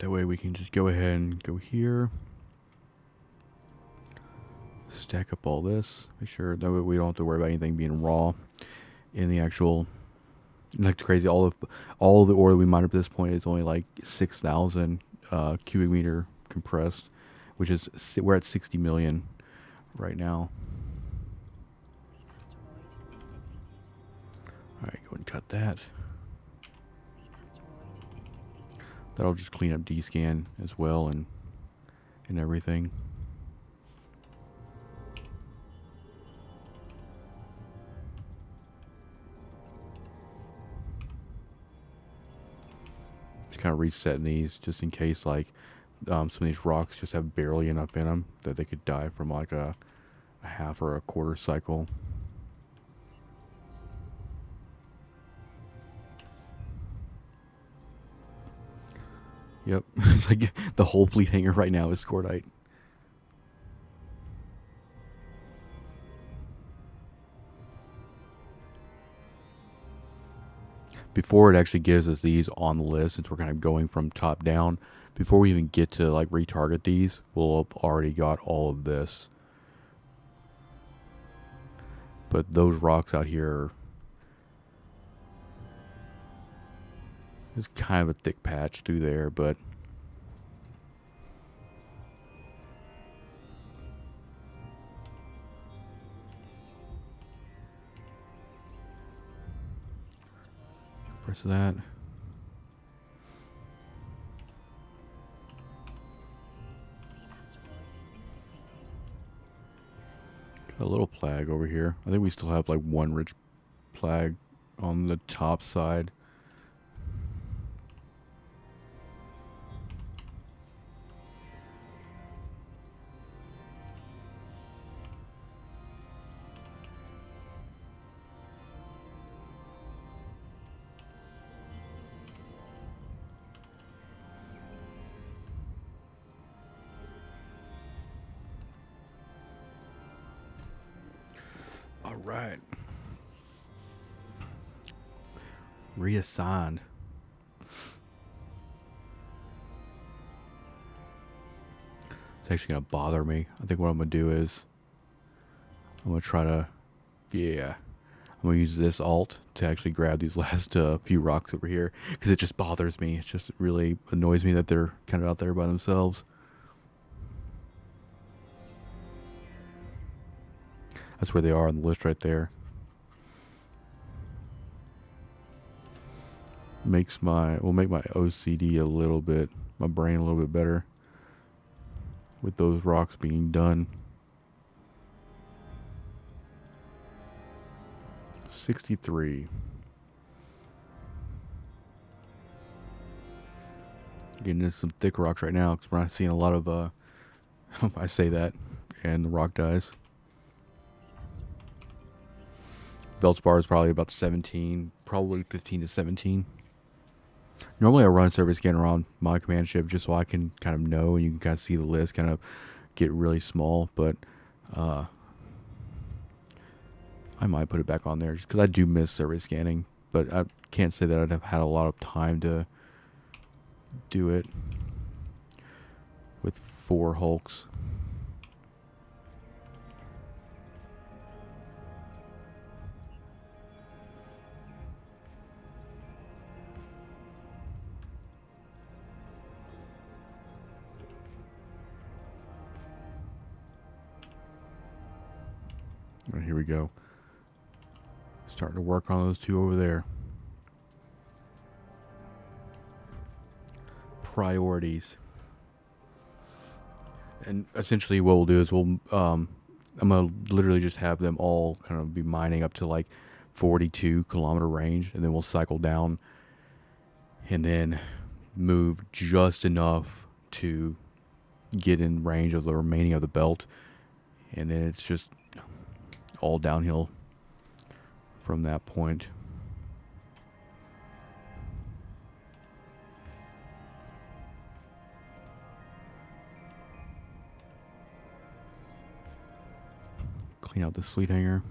That way we can just go ahead and go here, stack up all this, make sure that way we don't have to worry about anything being raw in the actual, like crazy. All of the ore that we mined up at this point is only like 6,000 cubic meter compressed, which is, we're at 60 million right now. All right, go ahead and cut that. That'll just clean up D-scan as well and everything. kind of resetting these just in case, like, some of these rocks just have barely enough in them that they could die from like a half or a quarter cycle. Yep, it's like the whole fleet hangar right now is Scordite. Before it actually gives us these on the list, since we're kind of going from top down, before we even get to like retarget these, we'll have already got all of this. But those rocks out here, there's kind of a thick patch through there, but press that. Got a little plague over here. I think we still have like one rich plague on the top side. All right. Reassigned. It's actually going to bother me. I think what I'm going to do is I'm going to try to, yeah, I'm going to use this alt to actually grab these last few rocks over here because it just bothers me. It just really annoys me that they're kind of out there by themselves. That's where they are on the list right there. Will make my OCD a little bit, my brain a little bit better with those rocks being done. 63. Getting into some thick rocks right now because we're not seeing a lot of, I say that, and the rock dies. Beltspar is probably about 17, probably 15 to 17. Normally I run survey scanner on my command ship just so I can kind of know and you can kind of see the list kind of get really small, but I might put it back on there just because I do miss survey scanning, but I can't say that I'd have had a lot of time to do it with 4 hulks. All right, here we go. Starting to work on those 2 over there. Priorities. And essentially what we'll do is I'm gonna literally just have them all kind of be mining up to like 42 kilometer range, and then we'll cycle down and then move just enough to get in range of the remaining of the belt, and then it's just all downhill from that point. Clean out this fleet hangar.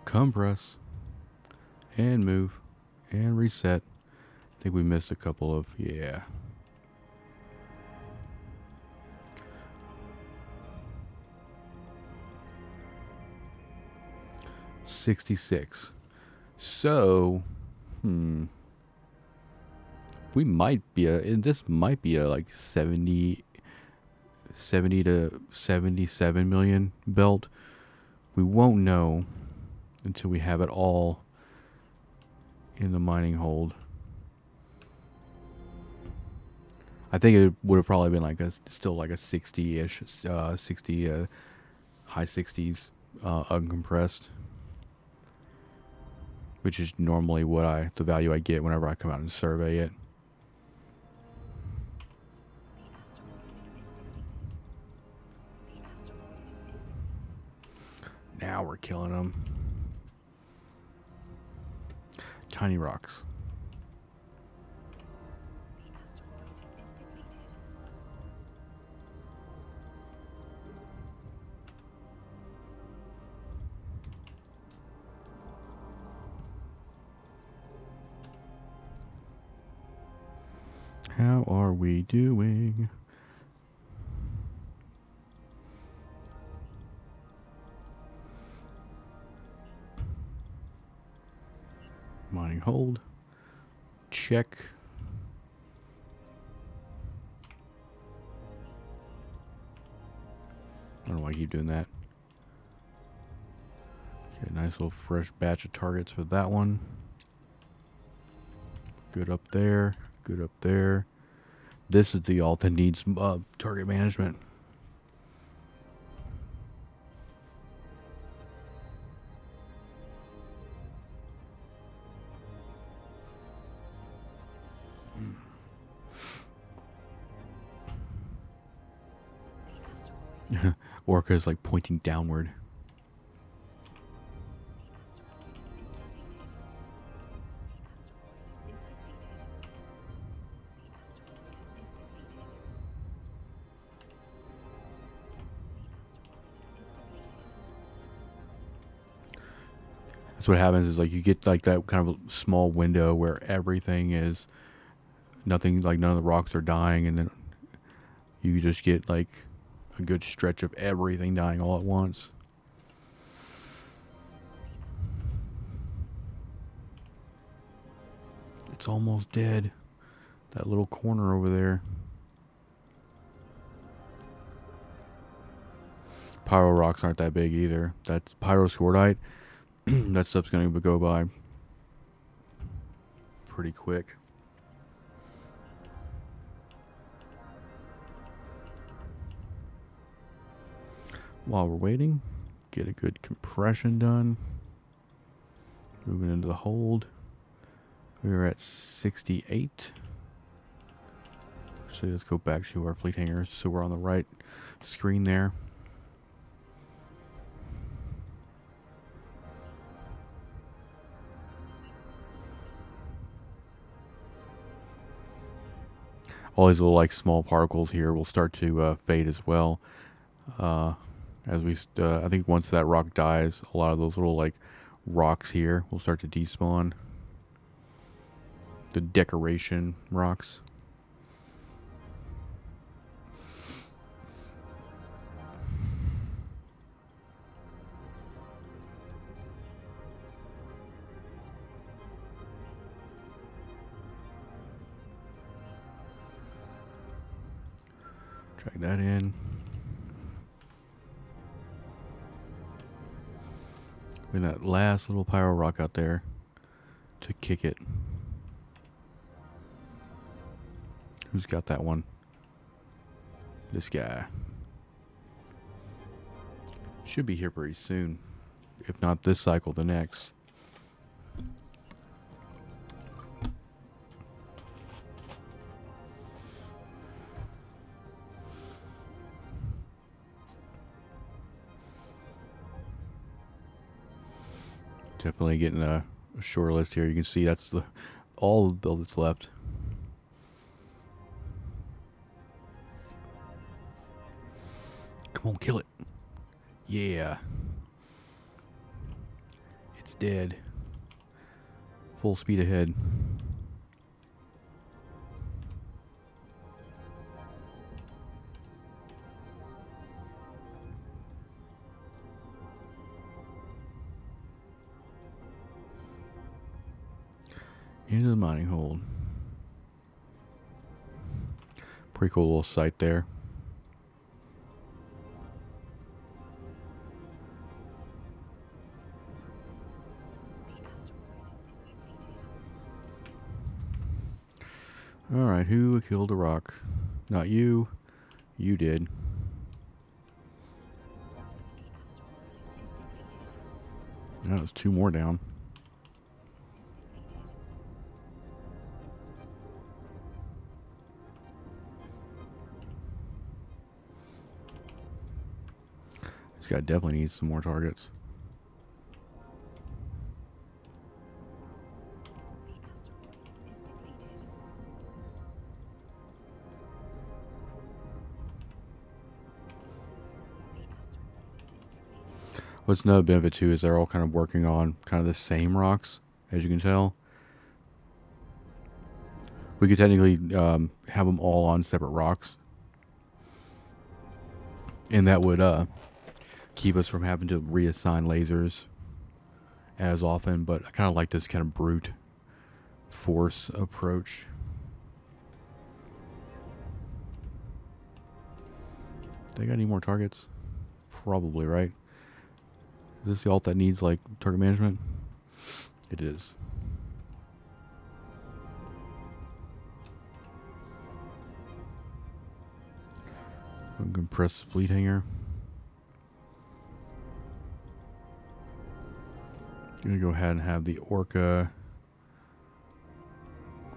Compress and move and reset. I think we missed a couple of, yeah. $66. So, We might be this might be a like 70 to 77 million belt. We won't know until we have it all in the mining hold. I think it would have probably been like still like a 60-ish, 60, high 60s, uncompressed, which is normally what the value I get whenever I come out and survey it. Now we're killing them. Tiny rocks. How are we doing? Mining hold. Check. I don't know why I keep doing that. Okay, nice little fresh batch of targets for that one. Good up there. Good up there. This is the alt that needs target management. Orca is like pointing downward. That's what happens is like you get like that kind of small window where everything is nothing, like none of the rocks are dying, and then you just get like a good stretch of everything dying all at once. It's almost dead. That little corner over there. Pyro rocks aren't that big either. That's pyroscordite. That stuff's going to go by pretty quick. While we're waiting, get a good compression done. Moving into the hold. We're at 68. So let's go back to our fleet hangars. So we're on the right screen there. All these little like small particles here will start to fade as well. As we, I think once that rock dies, a lot of those little like rocks here will start to despawn. The decoration rocks. Drag that in. And that last little pyro rock out there to kick it. Who's got that one? This guy. Should be here pretty soon. If not this cycle, the next. Definitely getting a short list here. You can see that's all the build that's left. Come on, kill it. Yeah. It's dead. Full speed ahead. Into the mining hold. Pretty cool little sight there. Alright, who killed a rock? Not you. You did. That was 2 more down. This guy definitely needs some more targets. What's another benefit too is they're all kind of working on kind of the same rocks, as you can tell. We could technically have them all on separate rocks, and that would keep us from having to reassign lasers as often. But I kind of like this kind of brute force approach. They got any more targets? Probably, right? Is this the alt that needs, like, target management? It is. Compressed fleet hangar. I'm going to go ahead and have the Orca.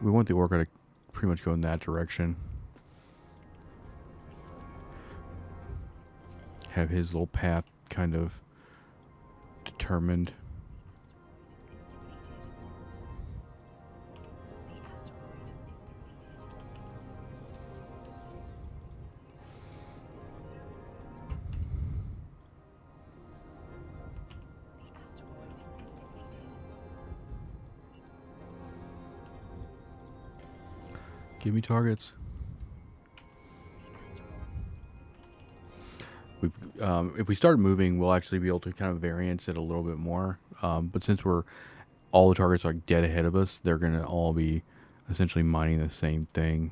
We want the Orca to pretty much go in that direction. Have his little path kind of determined. Give me targets. If we start moving, we'll actually be able to kind of variance it a little bit more. But since all the targets are like dead ahead of us, they're going to all be essentially mining the same thing,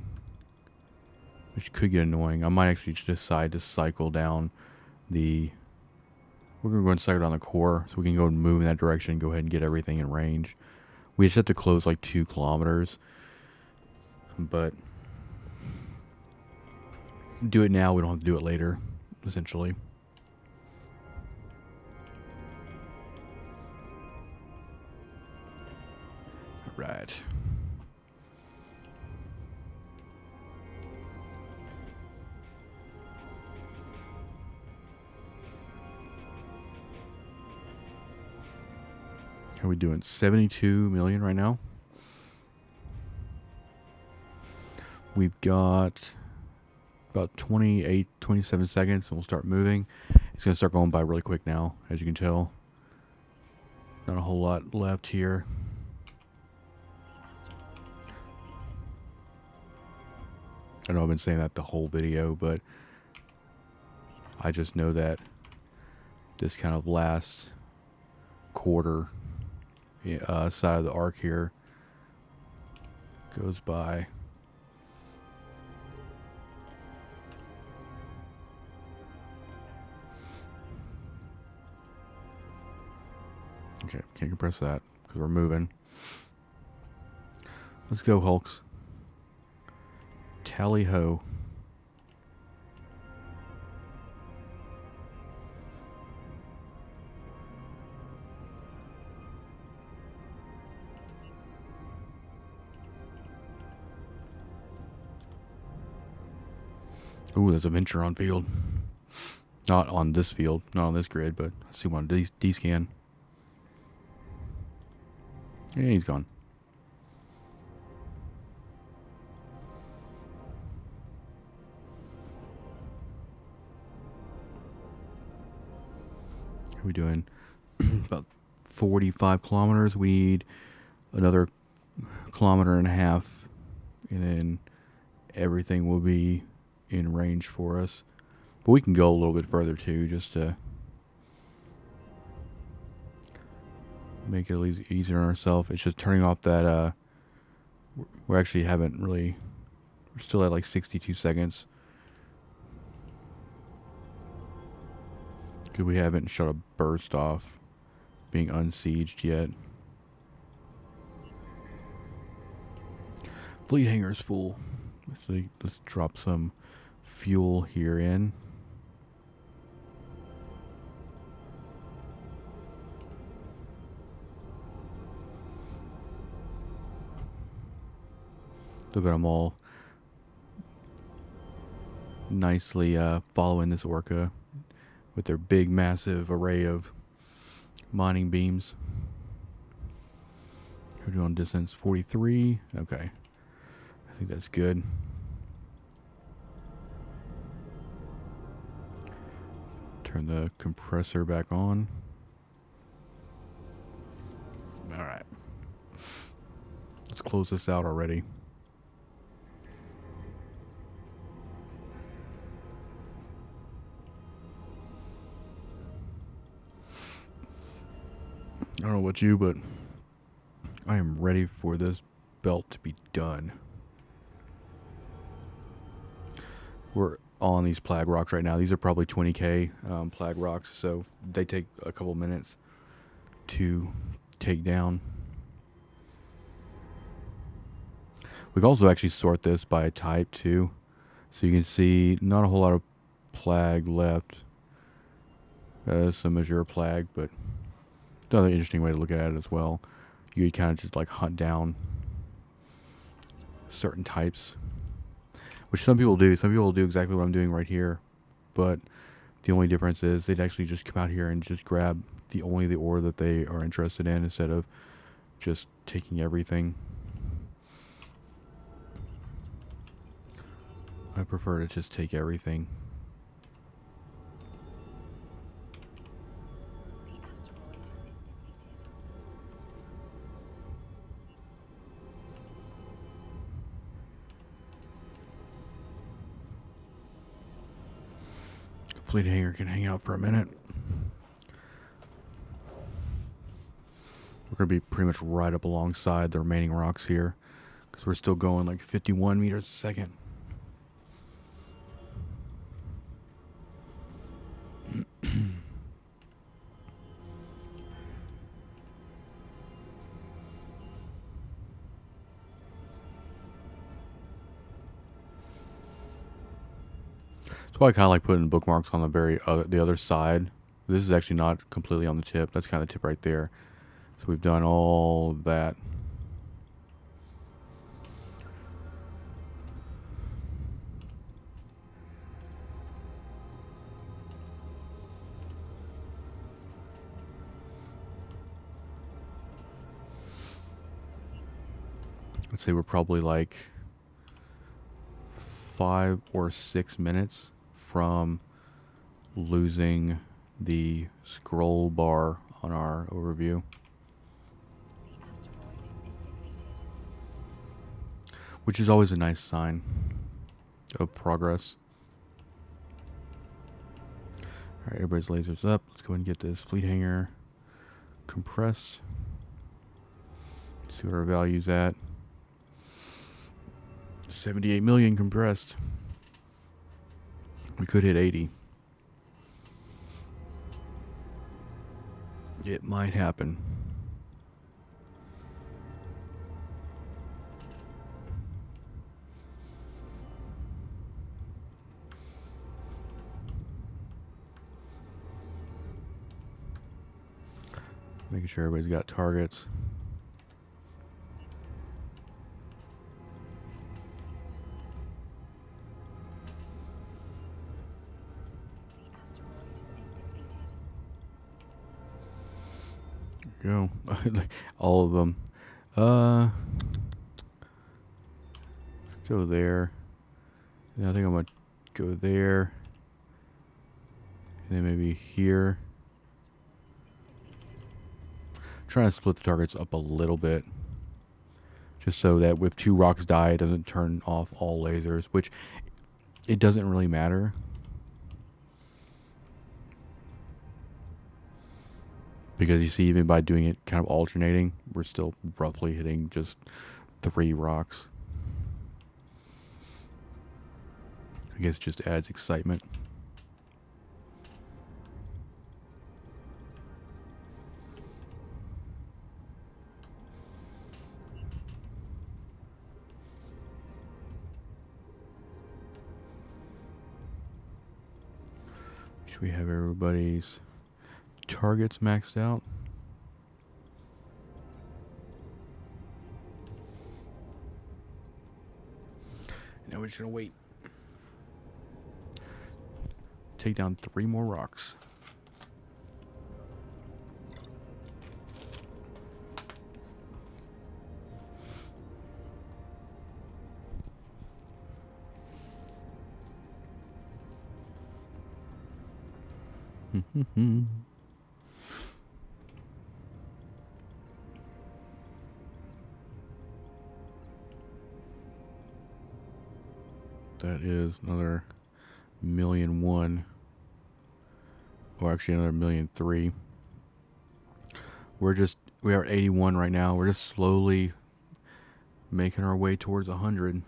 which could get annoying. I might actually just decide to cycle down we're going to go and cycle down the core so we can go and move in that direction and go ahead and get everything in range. We just have to close like 2 kilometers, but do it now. We don't have to do it later, essentially. Right. How are we doing? 72 million right now. We've got about 27 seconds, and we'll start moving. It's going to start going by really quick now, as you can tell. Not a whole lot left here. I know I've been saying that the whole video, but I just know that this kind of last quarter side of the arc here goes by. Okay, can't compress that because we're moving. Let's go, Hulks. Tally ho. Ooh, there's a Venture on field. Not on this field, not on this grid, but I see one on D-scan. Yeah, he's gone. How are we doing? About 45 kilometers. We need another 1.5 kilometers, and then everything will be in range for us. But we can go a little bit further too, just to make it a little easier on ourselves. It's just turning off that we actually haven't really We're still at like 62 seconds. Because we haven't shut a burst off being unsieged yet. Fleet hangar's full. So let's drop some fuel here in. Look at them all nicely following this Orca with their big, massive array of mining beams. We're doing distance 43. Okay. I think that's good. Turn the compressor back on. Alright. Let's close this out already. I don't know about you, but I am ready for this belt to be done. We're on these plag rocks right now. These are probably 20K plag rocks, so they take a couple minutes to take down. We can also actually sort this by type too. So you can see not a whole lot of plag left. Some Azure plag, but another interesting way to look at it as well. You could kind of just like hunt down certain types, which some people do. Some people do exactly what I'm doing right here, but the only difference is they'd actually just come out here and just grab only the ore that they are interested in instead of just taking everything. I prefer to just take everything. Fleet hangar can hang out for a minute. We're going to be pretty much right up alongside the remaining rocks here because we're still going like 51 meters a second. So I kind of like putting bookmarks on the other side. This is actually not completely on the tip. That's kind of the tip right there. So we've done all that. Let's say we're probably like 5 or 6 minutes from losing the scroll bar on our overview, which is always a nice sign of progress. Alright, everybody's lasers up. Let's go ahead and get this fleet hangar compressed. See what our value's at. 78 million compressed. We could hit 80. It might happen. Making sure everybody's got targets. Go. All of them. Go there. Yeah, I think I'm gonna go there. And then maybe here. Trying to split the targets up a little bit. Just so that if 2 rocks die, it doesn't turn off all lasers, which it doesn't really matter. Because you see, even by doing it kind of alternating, we're still roughly hitting just 3 rocks. I guess it just adds excitement. Should we have everybody's targets maxed out? Now we're just gonna wait. Take down 3 more rocks. That is another 1,000,001, or actually another 1,000,003. We are at 81 right now. We're just slowly making our way towards 100.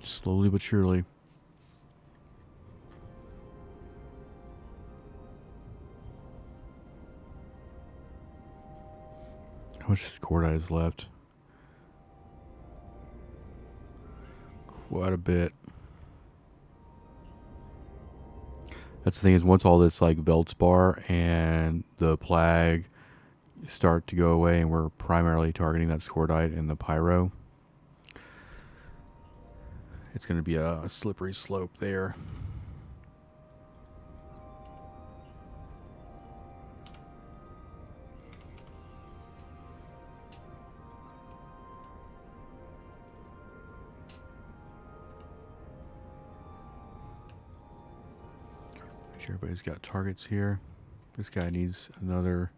Slowly but surely. How much score is left? Quite a bit. That's the thing, is once all this like Veldspar and the Plague start to go away and we're primarily targeting that Scordite and the Pyro, it's going to be a slippery slope there. Everybody's got targets here. This guy needs another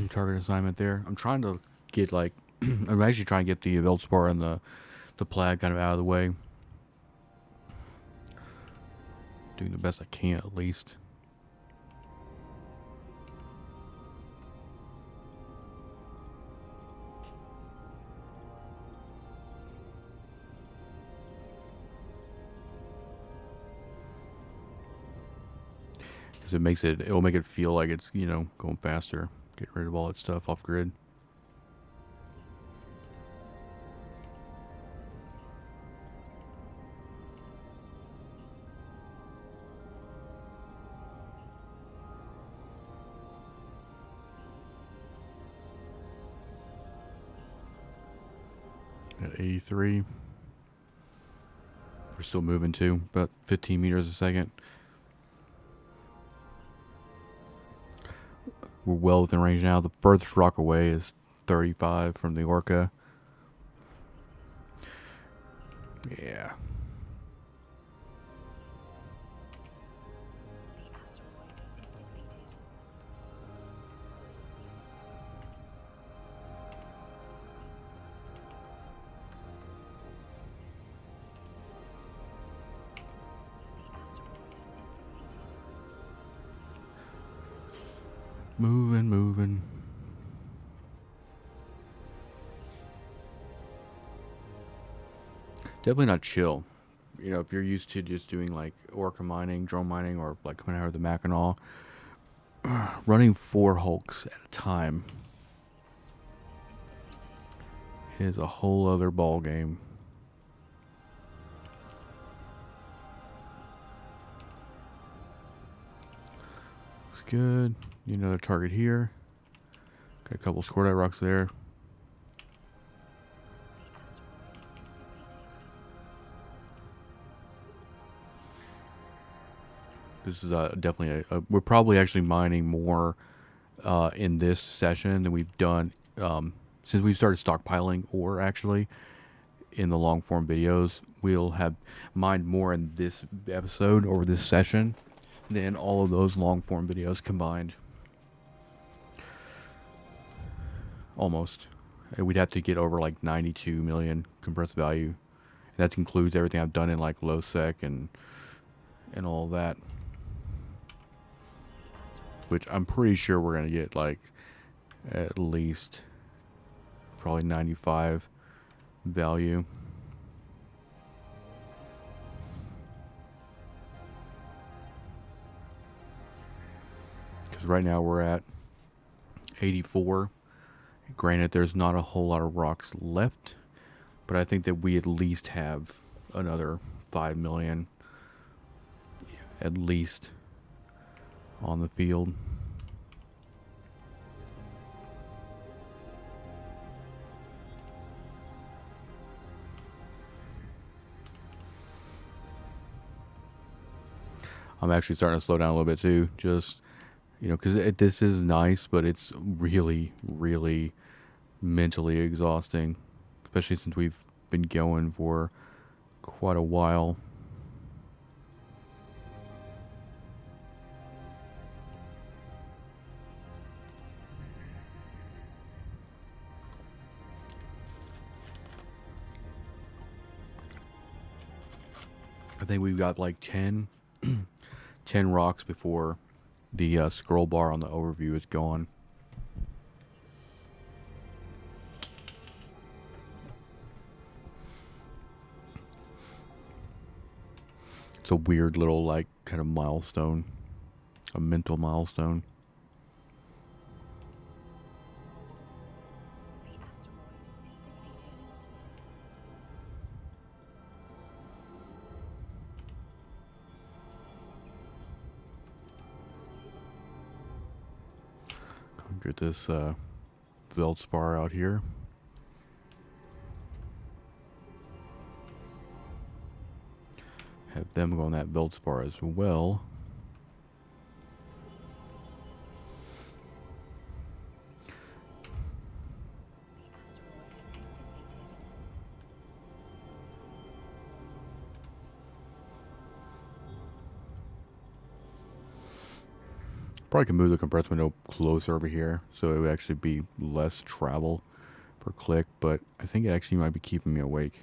target assignment there. I'm trying to get like I'm actually trying to get the Veldspar and the Plague kind of out of the way. Doing the best I can at least. It'll make it feel like it's, you know, going faster. Get rid of all that stuff off grid. At 83. We're still moving too, about 15 meters a second. We're well within range now. The furthest rock away is 35 from the Orca. Yeah. Moving. Definitely not chill. You know, if you're used to just doing like Orca mining, drone mining, or like coming out of the Mackinac, running 4 hulks at a time is a whole other ball game. Looks good. Need another target here. Got a couple Scordite rocks there. This is definitely we're probably actually mining more in this session than we've done since we've started stockpiling ore. Actually, in the long form videos, we'll have mined more in this episode or this session than all of those long form videos combined. Almost. We'd have to get over like 92 million compressed value. That includes everything I've done in like low sec and all that. Which I'm pretty sure we're going to get like at least probably 95 value. because right now we're at 84. Granted, there's not a whole lot of rocks left, but I think that we at least have another 5 million at least on the field. I'm actually starting to slow down a little bit too, just, you know, because this is nice, but it's really, really mentally exhausting, especially since we've been going for quite a while. I think we've got like 10 rocks before the scroll bar on the overview is gone. It's a weird little, like, kind of milestone, a mental milestone. Get this Veldspar out here. Have them go on that Veldspar as well. Probably can move the compressor window closer over here, so it would actually be less travel per click, but I think it actually might be keeping me awake.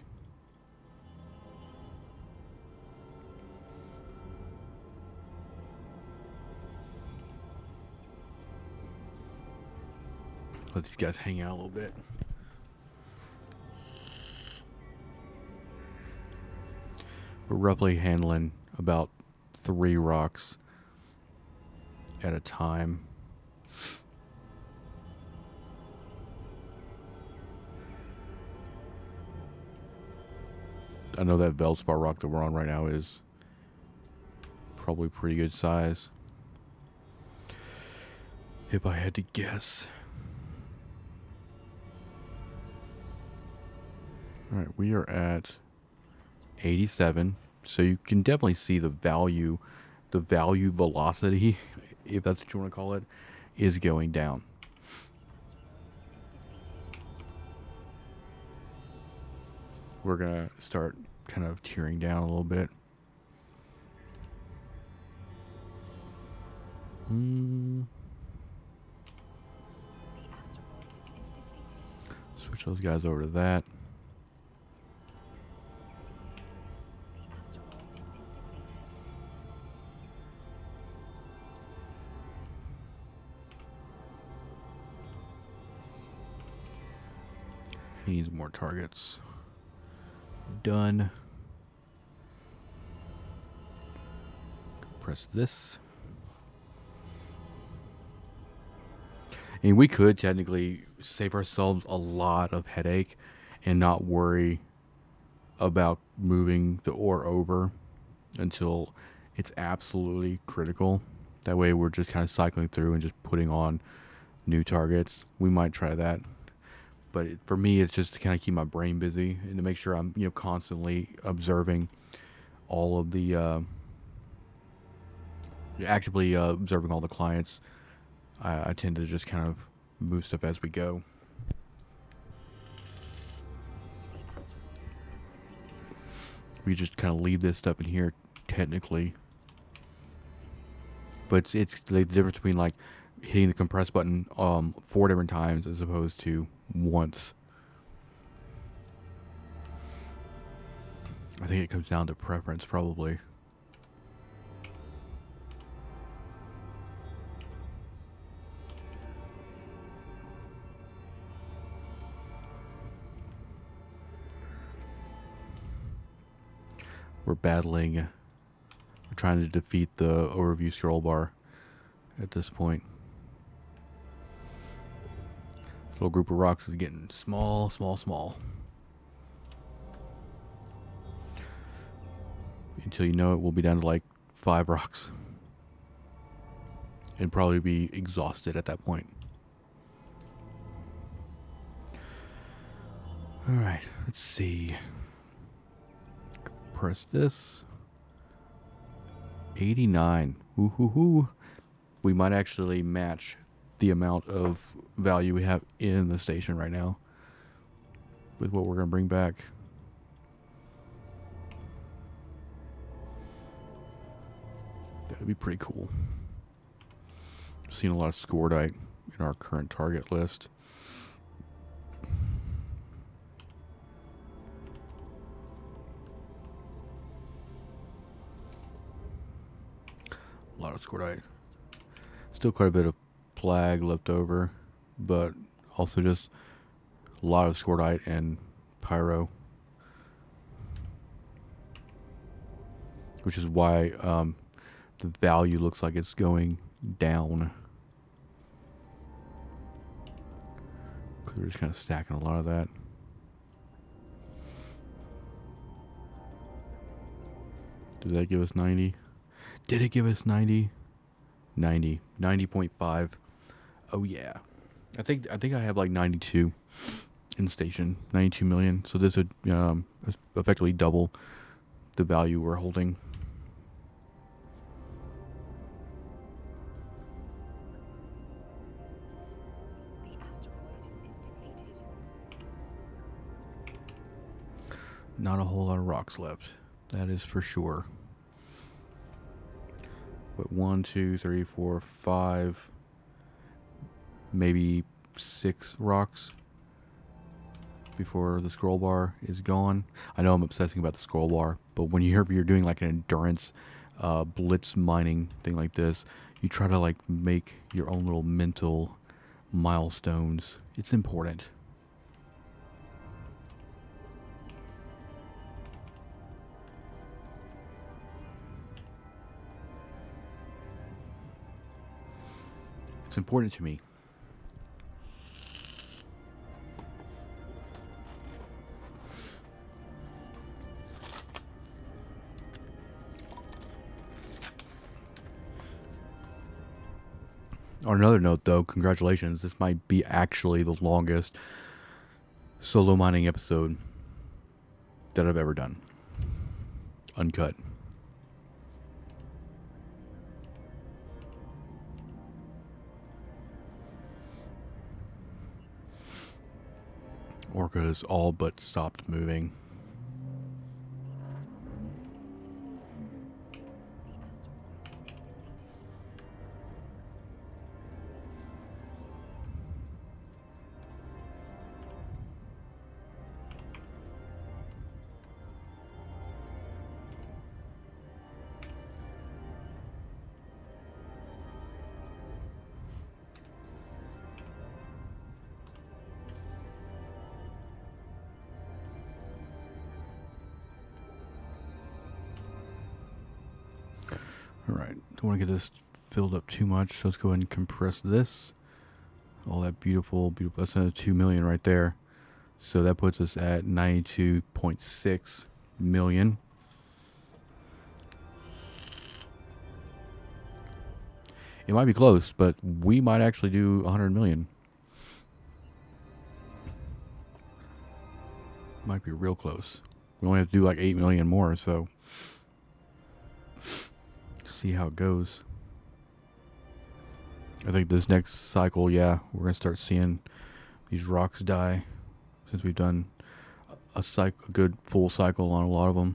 Let these guys hang out a little bit. We're roughly handling about 3 rocks at a time. I know that Veldspar rock that we're on right now is probably pretty good size, if I had to guess. Alright, we are at 87, so you can definitely see the value velocity, if that's what you want to call it, is going down. We're going to start kind of tearing down a little bit. Switch those guys over to that. He needs more targets. Done. Press this. And we could technically save ourselves a lot of headache and not worry about moving the ore over until it's absolutely critical. That way we're just kind of cycling through and just putting on new targets. We might try that. But for me, it's just to kind of keep my brain busy and to make sure I'm, you know, constantly observing all of the, actively observing all the clients. I tend to just kind of move stuff as we go. We just kind of leave this stuff in here, technically. But it's the difference between, like, hitting the compress button 4 different times as opposed to once. I think it comes down to preference, probably. We're battling. We're trying to defeat the overview scroll bar at this point. Little group of rocks is getting small, small, small. Until you know it, we'll be down to like 5 rocks. And probably be exhausted at that point. Alright, let's see. Press this. 89. Woohoo! We might actually match the amount of value we have in the station right now with what we're going to bring back. That'd be pretty cool. Seen a lot of scordite in our current target list. A lot of scordite. Still quite a bit of plag left over, but also just a lot of scordite and pyro, which is why the value looks like it's going down. Because we're just kind of stacking a lot of that. Did that give us 90? Did it give us 90? 90. 90.5. Oh yeah. I think I have like 92 in station. 92 million. So this would effectively double the value we're holding. The asteroid is depleted. Not a whole lot of rocks left. That is for sure. But 1, 2, 3, 4, 5, maybe 6 rocks before the scroll bar is gone. I know I'm obsessing about the scroll bar, but when you're doing like an endurance blitz mining thing like this, you try to like make your own little mental milestones. It's important. It's important to me. On another note, though, congratulations. This might be actually the longest solo mining episode that I've ever done. Uncut. Orca has all but stopped moving. Alright, don't want to get this filled up too much, so let's go ahead and compress this. All that beautiful, that's another 2 million right there. So that puts us at 92.6 million. It might be close, but we might actually do 100 million. Might be real close. We only have to do like 8 million more, so see how it goes. I think this next cycle, yeah, we're gonna start seeing these rocks die, since we've done a good full cycle on a lot of them.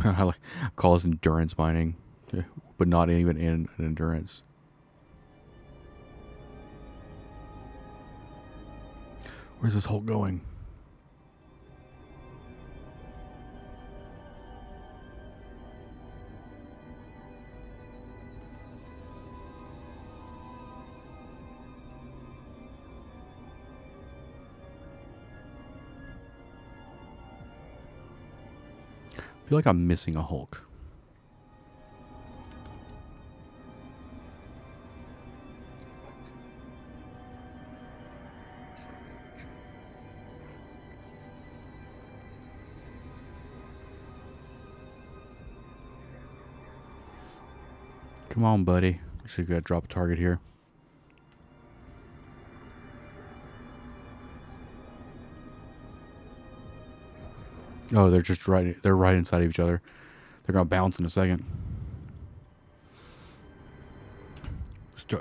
I call this endurance mining, but not even in an endurance. Where's this hole going? feel like I'm missing a Hulk. Come on, buddy. Should go drop a target here. Oh, they're just right. They're right inside of each other. They're gonna bounce in a second.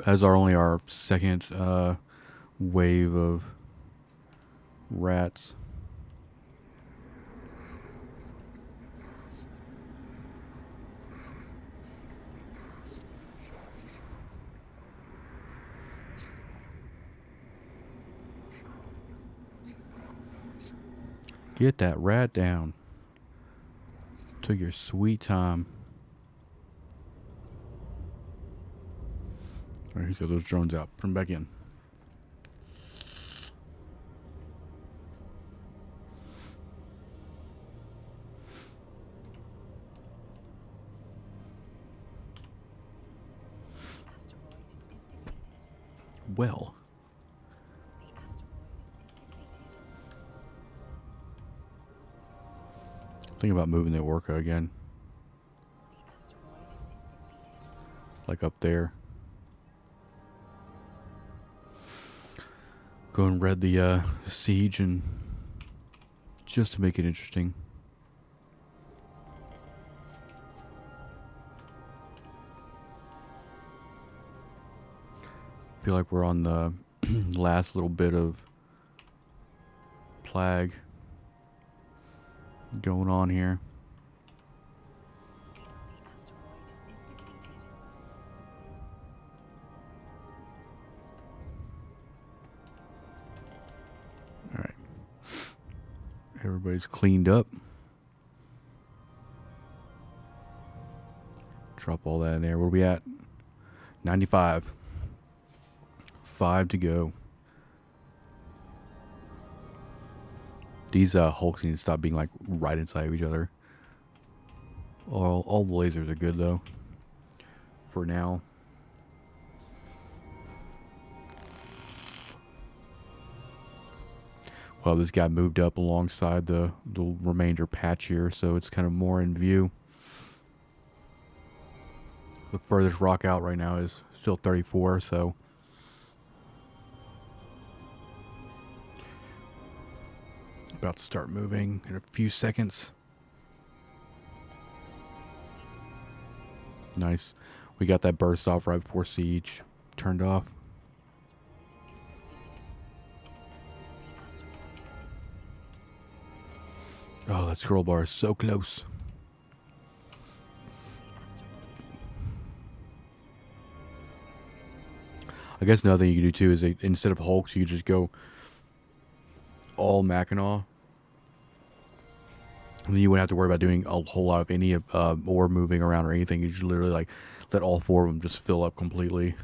As our only our second wave of rats. Get that rat down. Took your sweet time. Alright, he's got those drones out. Put them back in. Asteroid is depleted. Well. The asteroid is depleted. Think about moving the Orca again. The asteroid is depleted. Like up there. Go and read the siege and just to make it interesting. Feel like we're on the last little bit of plague going on here. The asteroid is depleted. All right. Everybody's cleaned up. Drop all that in there. Where are we at? 95. 5 to go. These Hulks need to stop being like right inside of each other. All the lasers are good though. For now. Well, this guy moved up alongside the remainder patch here, so it's kind of more in view. The furthest rock out right now is still 34, so about to start moving in a few seconds. Nice. We got that burst off right before siege turned off. Oh, that scroll bar is so close. I guess another thing you can do too is instead of Hulks, you just go all Mackinac. And then you wouldn't have to worry about doing a whole lot of any ore moving around or anything. You just literally like let all 4 of them just fill up completely.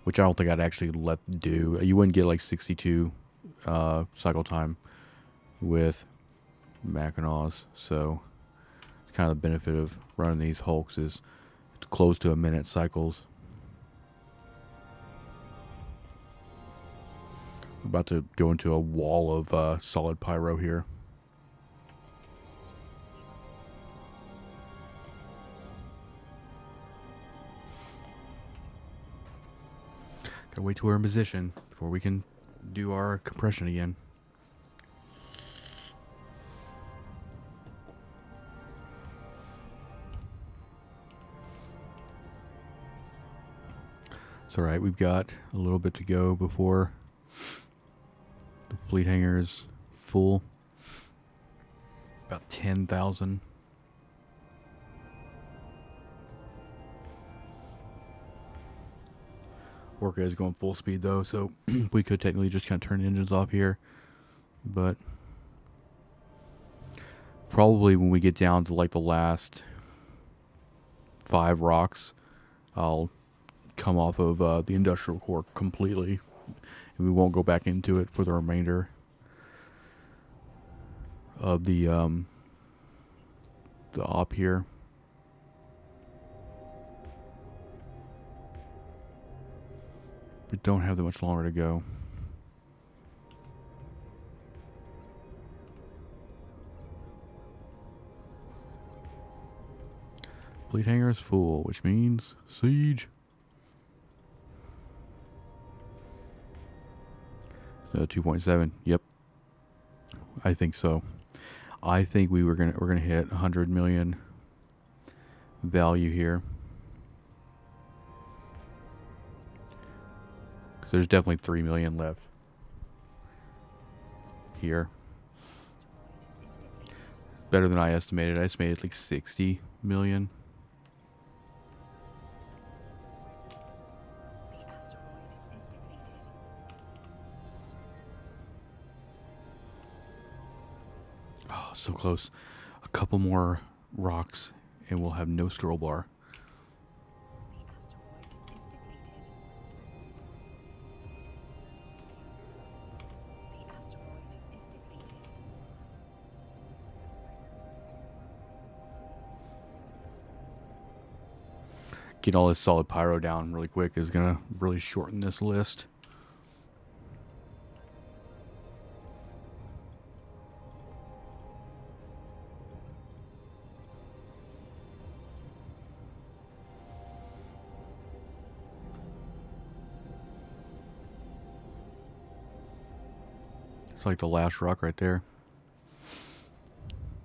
Which I don't think I'd actually let do. You wouldn't get like 62 cycle time with Mackinacs. So it's kind of the benefit of running these Hulks is it's close to a minute cycles. About to go into a wall of solid pyro here. Gotta wait till we're in position before we can do our compression again. It's alright, we've got a little bit to go before the fleet hangar is full. About 10,000. Orca is going full speed though, so we could technically just kind of turn the engines off here. But probably when we get down to like the last 5 rocks, I'll come off of the industrial core completely. And we won't go back into it for the remainder of the op here. We don't have that much longer to go. Fleet hangar is full, which means siege. So 2.7. Yep. I think so. I think we're gonna hit 100 million value here. Cause there's definitely 3 million left here. Better than I estimated. I estimated like 60 million. Oh, so close. A couple more rocks and we'll have no scroll bar. Getting all this solid pyro down really quick is gonna really shorten this list. It's like the last rock right there.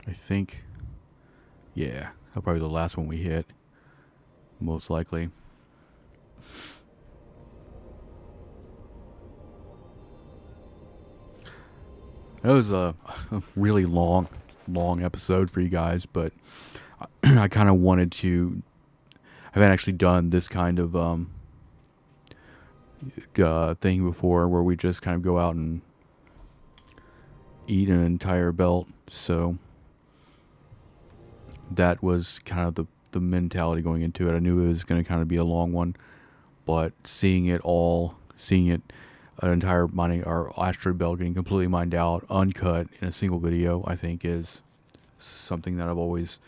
I think. Yeah, that'll probably be the last one we hit. Most likely. That was a really long episode for you guys, but I kind of wanted to. I haven't actually done this kind of thing before, where we just kind of go out and eat an entire belt. So that was kind of the mentality going into it. I knew it was going to kind of be a long one, but seeing an entire mining or asteroid belt getting completely mined out, uncut in a single video, I think is something that I've always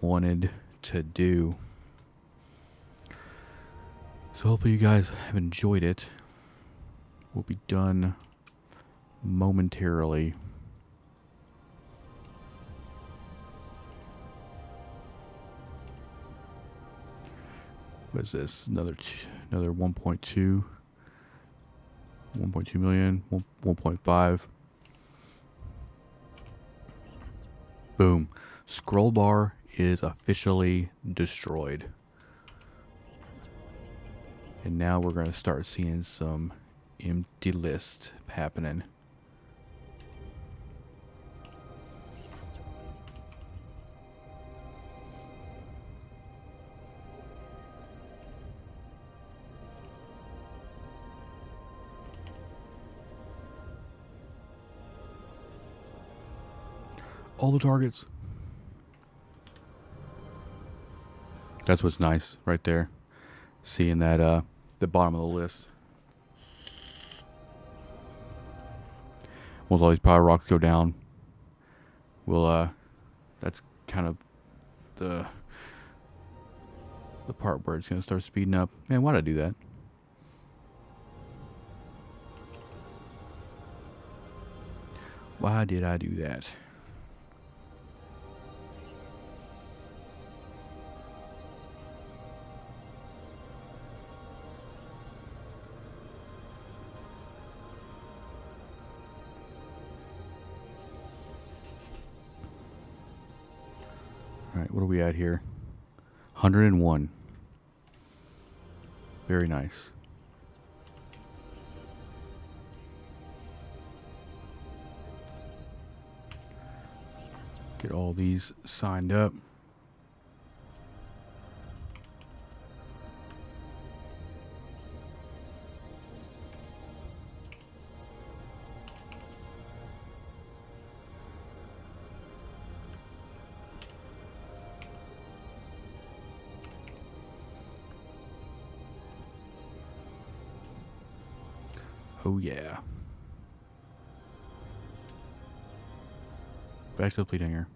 wanted to do. So hopefully you guys have enjoyed it. We'll be done momentarily. What is this? Another 1.2 million, 1.5. Boom. Scroll bar is officially destroyed. And now we're going to start seeing some empty list happening. All the targets. That's what's nice right there. Seeing that the bottom of the list. Once all these power rocks go down, we'll that's kind of the part where it's gonna start speeding up. Man, why'd I do that? Why did I do that? All right, what are we at here? 101. Very nice. Get all these signed up. Oh yeah. Back to the fleet hangar.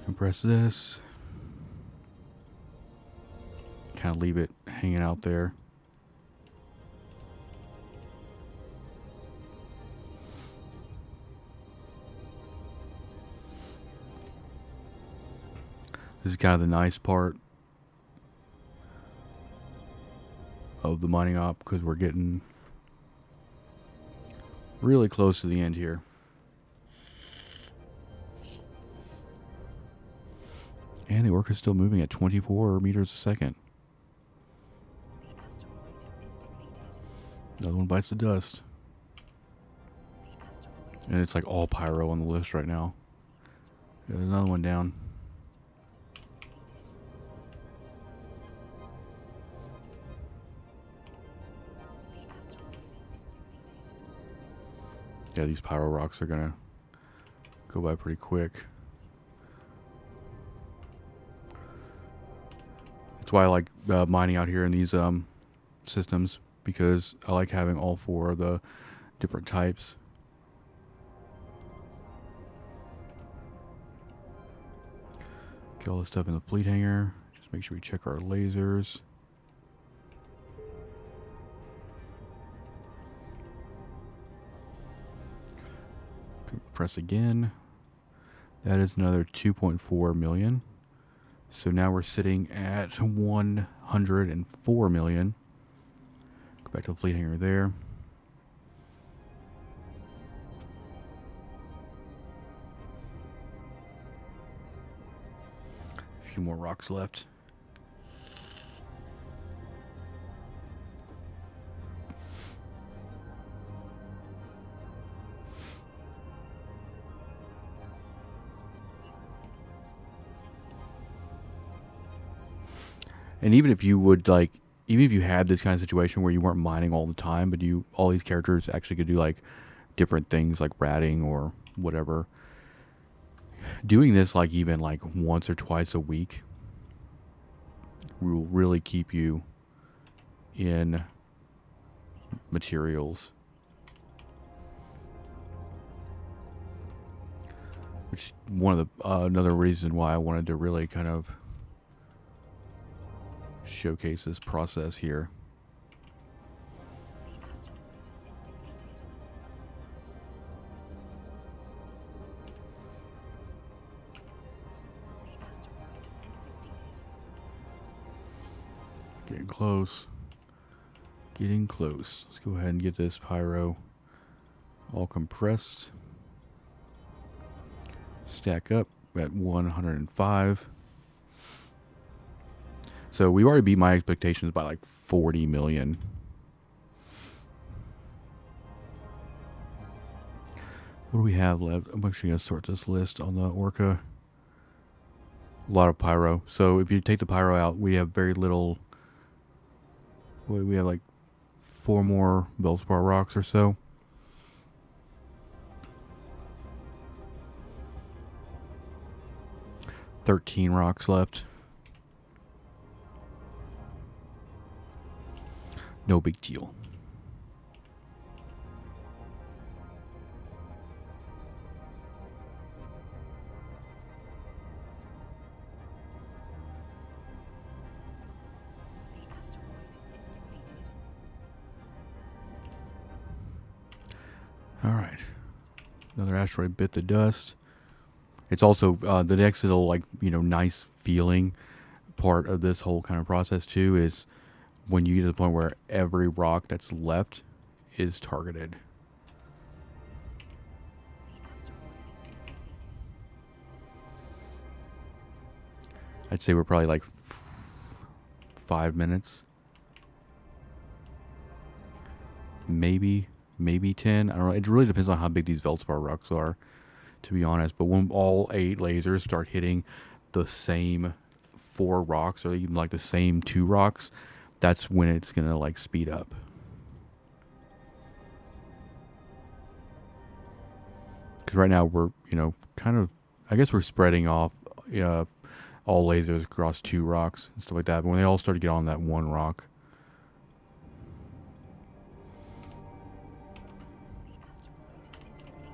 Compress this. Kind of leave it hanging out there. This is kind of the nice part of the mining op because we're getting really close to the end here. And the Orca's still moving at 24 meters a second. The asteroid is depleted. Another one bites the dust. The asteroid And it's like all pyro on the list right now. There's another one down. The asteroid is depleted. Yeah, these pyro rocks are gonna go by pretty quick. That's why I like mining out here in these systems, because I like having all four of the different types. Get all this stuff in the fleet hangar. Just make sure we check our lasers. Press again. That is another 2.4 million. So now we're sitting at 104 million. Go back to the fleet hangar there. A few more rocks left. And even if you would like, even if you had this kind of situation where you weren't mining all the time, but all these characters actually could do like different things like ratting or whatever. Doing this like even like once or twice a week will really keep you in materials. Which is one of the another reason why I wanted to really kind of showcase this process here. The asteroid is depleted. The asteroid is depleted. Getting close. Getting close. Let's go ahead and get this pyro all compressed. Stack up at 105. So we already beat my expectations by like 40 million. What do we have left? I'm actually going to sort this list on the Orca. A lot of pyro. So if you take the pyro out, we have very little. We have like 4 more Bellspar rocks or so. $13 rocks left. No big deal. The asteroid is depleted. All right. Another asteroid bit the dust. It's also the next little like, nice feeling part of this whole kind of process too is when you get to the point where every rock that's left is targeted. The asteroid is depleted. I'd say we're probably like 5 minutes. Maybe 10. I don't know. It really depends on how big these Veldspar rocks are, to be honest. But when all 8 lasers start hitting the same 4 rocks, or even like the same 2 rocks, that's when it's gonna like speed up. Because right now we're, kind of, I guess we're spreading off all lasers across 2 rocks and stuff like that. But when they all start to get on that 1 rock,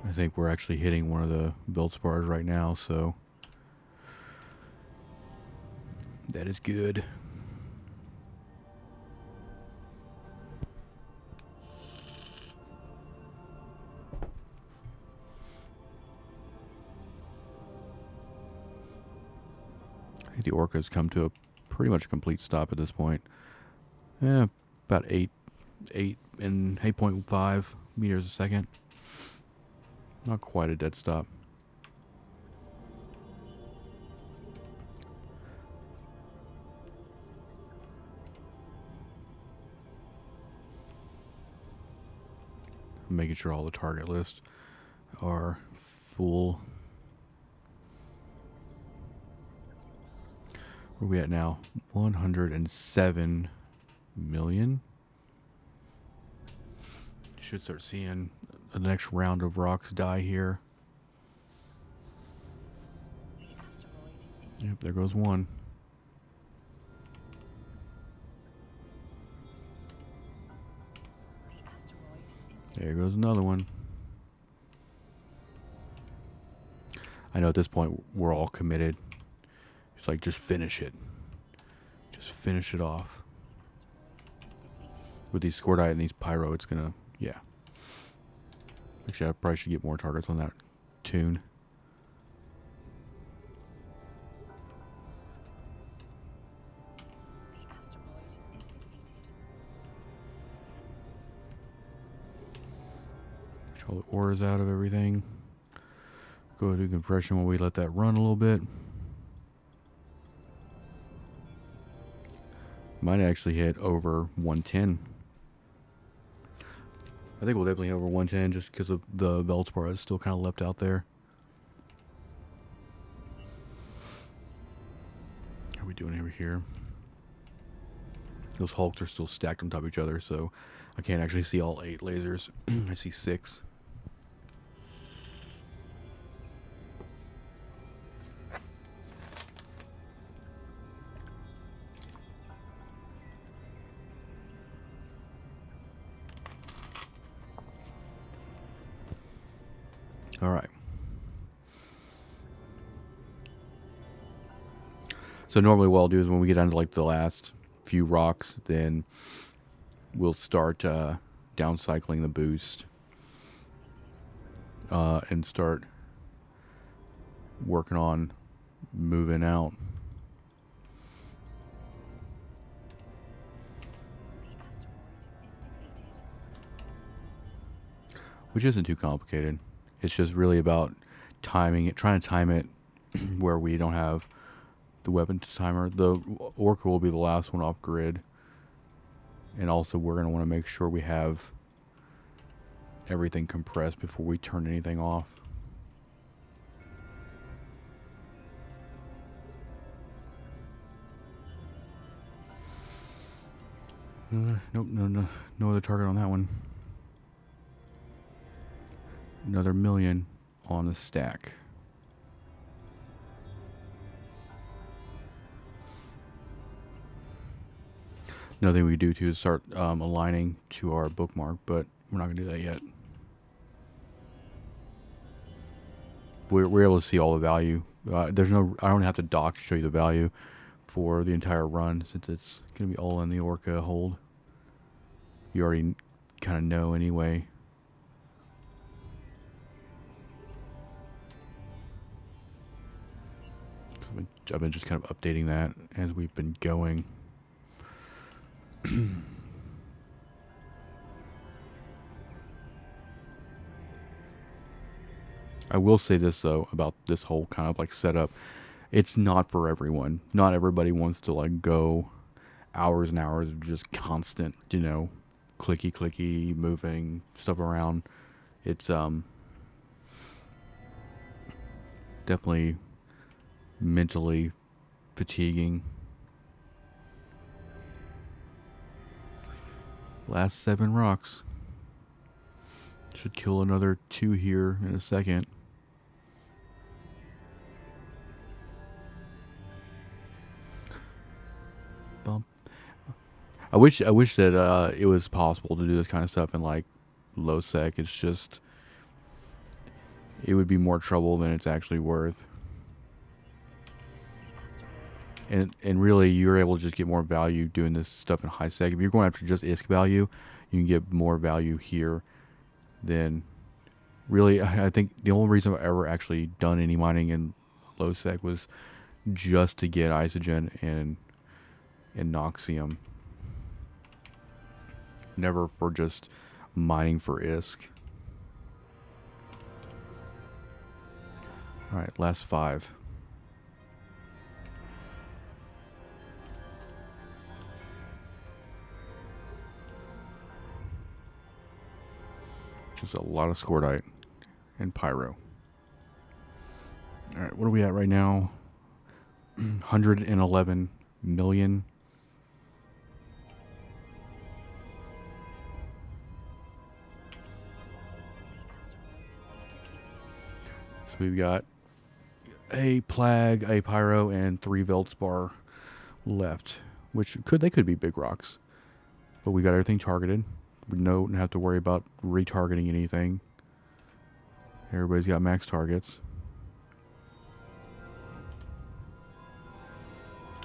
The asteroid is depleted. I think we're actually hitting one of the build spars right now, so that is good. I think the Orca's come to a pretty much a complete stop at this point. Yeah, about 8.5 meters a second. Not quite a dead stop. Making sure all the target lists are full. Where are we at now? 107 million. Should start seeing the next round of rocks die here. The asteroid is Yep, there goes one. the asteroid is There goes another one. I know at this point we're all committed. It's like, just finish it. Just finish it off. With these Scordite and these Pyro, it's gonna, yeah. Actually, I probably should get more targets on that tune. the asteroid is depleted. Get all the ores out of everything. Go do compression while we let that run a little bit. Might actually hit over 110. I think we'll definitely hit over 110 just because of the Veldspar is still kind of left out there. How are we doing over here? Those Hulks are still stacked on top of each other, so I can't actually see all 8 lasers. I see 6. All right. So normally what I'll do is when we get down to like the last few rocks, then we'll start down cycling the boost and start working on moving out. The asteroid is depleted. Which isn't too complicated. It's just really about timing it, trying to time it where we don't have the weapon timer. The Orca will be the last one off grid. And also we're going to want to make sure we have everything compressed before we turn anything off. Nope, no other target on that one. Another million on the stack. Another thing we do too is start aligning to our bookmark, but we're not going to do that yet. We're able to see all the value. There's no, I don't have to dock to show you the value for the entire run since it's going to be all in the Orca hold. You already kind of know anyway. I've been just kind of updating that as we've been going. I will say this though about this whole kind of like setup. It's not for everyone. Not everybody wants to like go hours and hours of just constant, you know, clicky moving stuff around. It's definitely mentally fatiguing. Last 7 rocks. Should kill another 2 here in a second. Bump. I wish that it was possible to do this kind of stuff in like low sec. It's just it would be more trouble than it's actually worth. And really, you're able to just get more value doing this stuff in high sec. If you're going after just ISK value, you can get more value here than really. I think the only reason I've ever actually done any mining in low sec was just to get Isogen and Noxium. Never for just mining for ISK. Alright, last 5. Just a lot of Scordite and Pyro. Alright, what are we at right now? 111 million. So we've got a Plague, a Pyro, and 3 Veldspar left. Which they could be big rocks. But we got everything targeted. We don't have to worry about retargeting anything. Everybody's got max targets.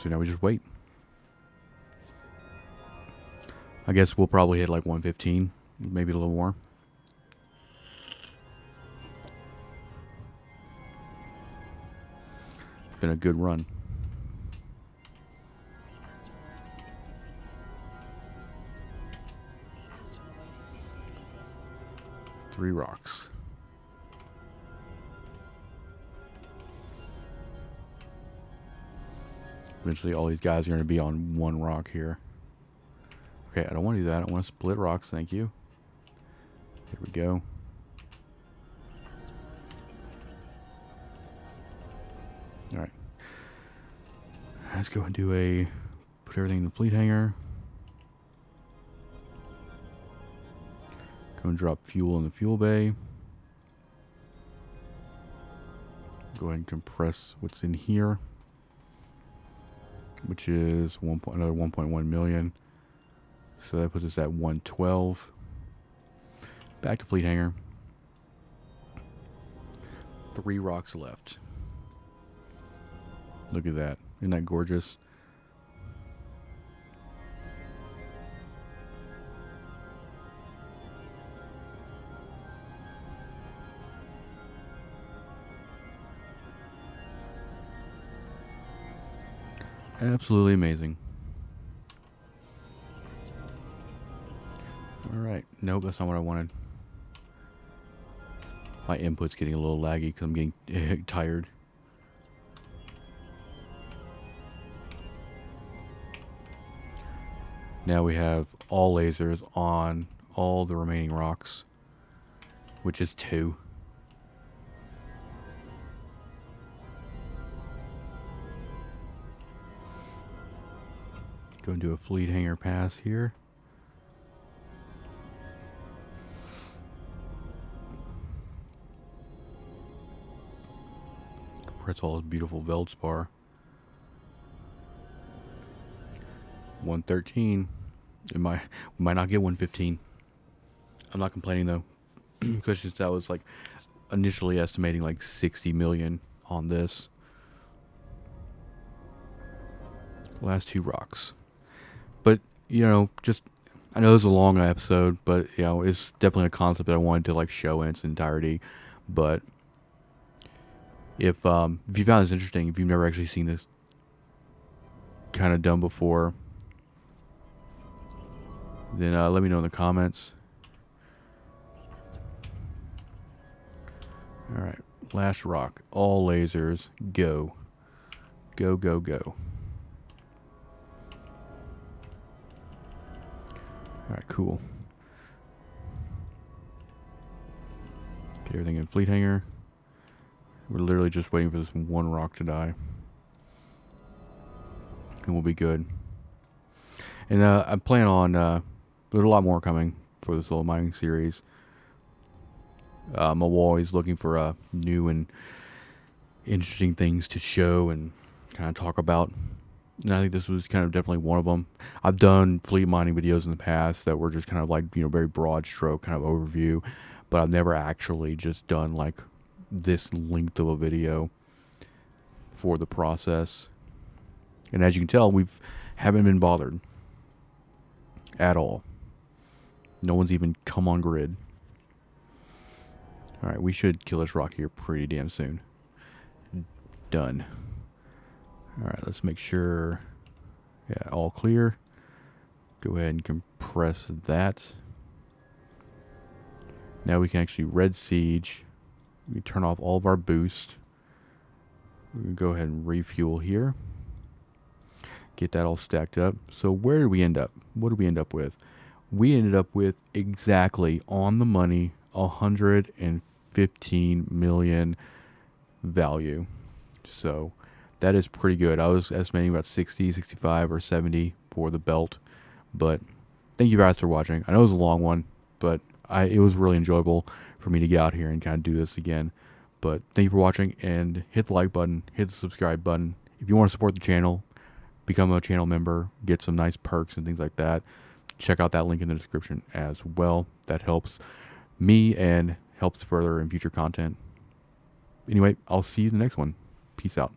So now we just wait. I guess we'll probably hit like 115, maybe a little more. It's been a good run. 3 rocks. Eventually all these guys are going to be on 1 rock here. Okay, I don't want to do that. I want to split rocks, thank you. Here we go. Alright. Let's go and do put everything in the fleet hangar. Go and drop fuel in the fuel bay. Go ahead and compress what's in here, which is another 1.1 million. So that puts us at 112. Back to fleet hangar. 3 rocks left. Look at that. Isn't that gorgeous? Absolutely amazing. Alright. Nope, that's not what I wanted. My input's getting a little laggy because I'm getting tired. Now we have all lasers on all the remaining rocks, which is 2. Go and do a fleet hangar pass here. Compress all this beautiful Veldspar. 113. We might not get 115. I'm not complaining though, because since I was like initially estimating like 60 million on this. Last 2 rocks. But, you know, I know it was a long episode, but, you know, it's definitely a concept that I wanted to, like, show in its entirety. But if you found this interesting, if you've never actually seen this kind of done before, then let me know in the comments. Alright, last rock. All lasers, go. Go, go, go. Alright, cool. Get everything in fleet hangar. We're literally just waiting for this 1 rock to die. And we'll be good. And I plan on, there's a lot more coming for this little mining series. I'm always looking for new and interesting things to show and kind of talk about. And I think this was kind of definitely one of them. I've done fleet mining videos in the past that were just kind of like, you know, very broad stroke kind of overview. But I've never actually just done like this length of a video for the process. And as you can tell, haven't been bothered at all. No one's even come on grid. All right, we should kill this rock here pretty damn soon. Done. All right, let's make sure, yeah, all clear. Go ahead and compress that. Now we can actually red siege. We turn off all of our boost. We can go ahead and refuel here. Get that all stacked up. So where did we end up? What did we end up with? We ended up with exactly on the money 115 million value. So that is pretty good. I was estimating about 60, 65, or 70 for the belt. But thank you guys for watching. I know it was a long one, but it was really enjoyable for me to get out here and kind of do this again. But thank you for watching, and hit the like button, hit the subscribe button. If you want to support the channel, become a channel member, get some nice perks and things like that. Check out that link in the description as well. That helps me and helps further in future content. Anyway, I'll see you in the next one. Peace out.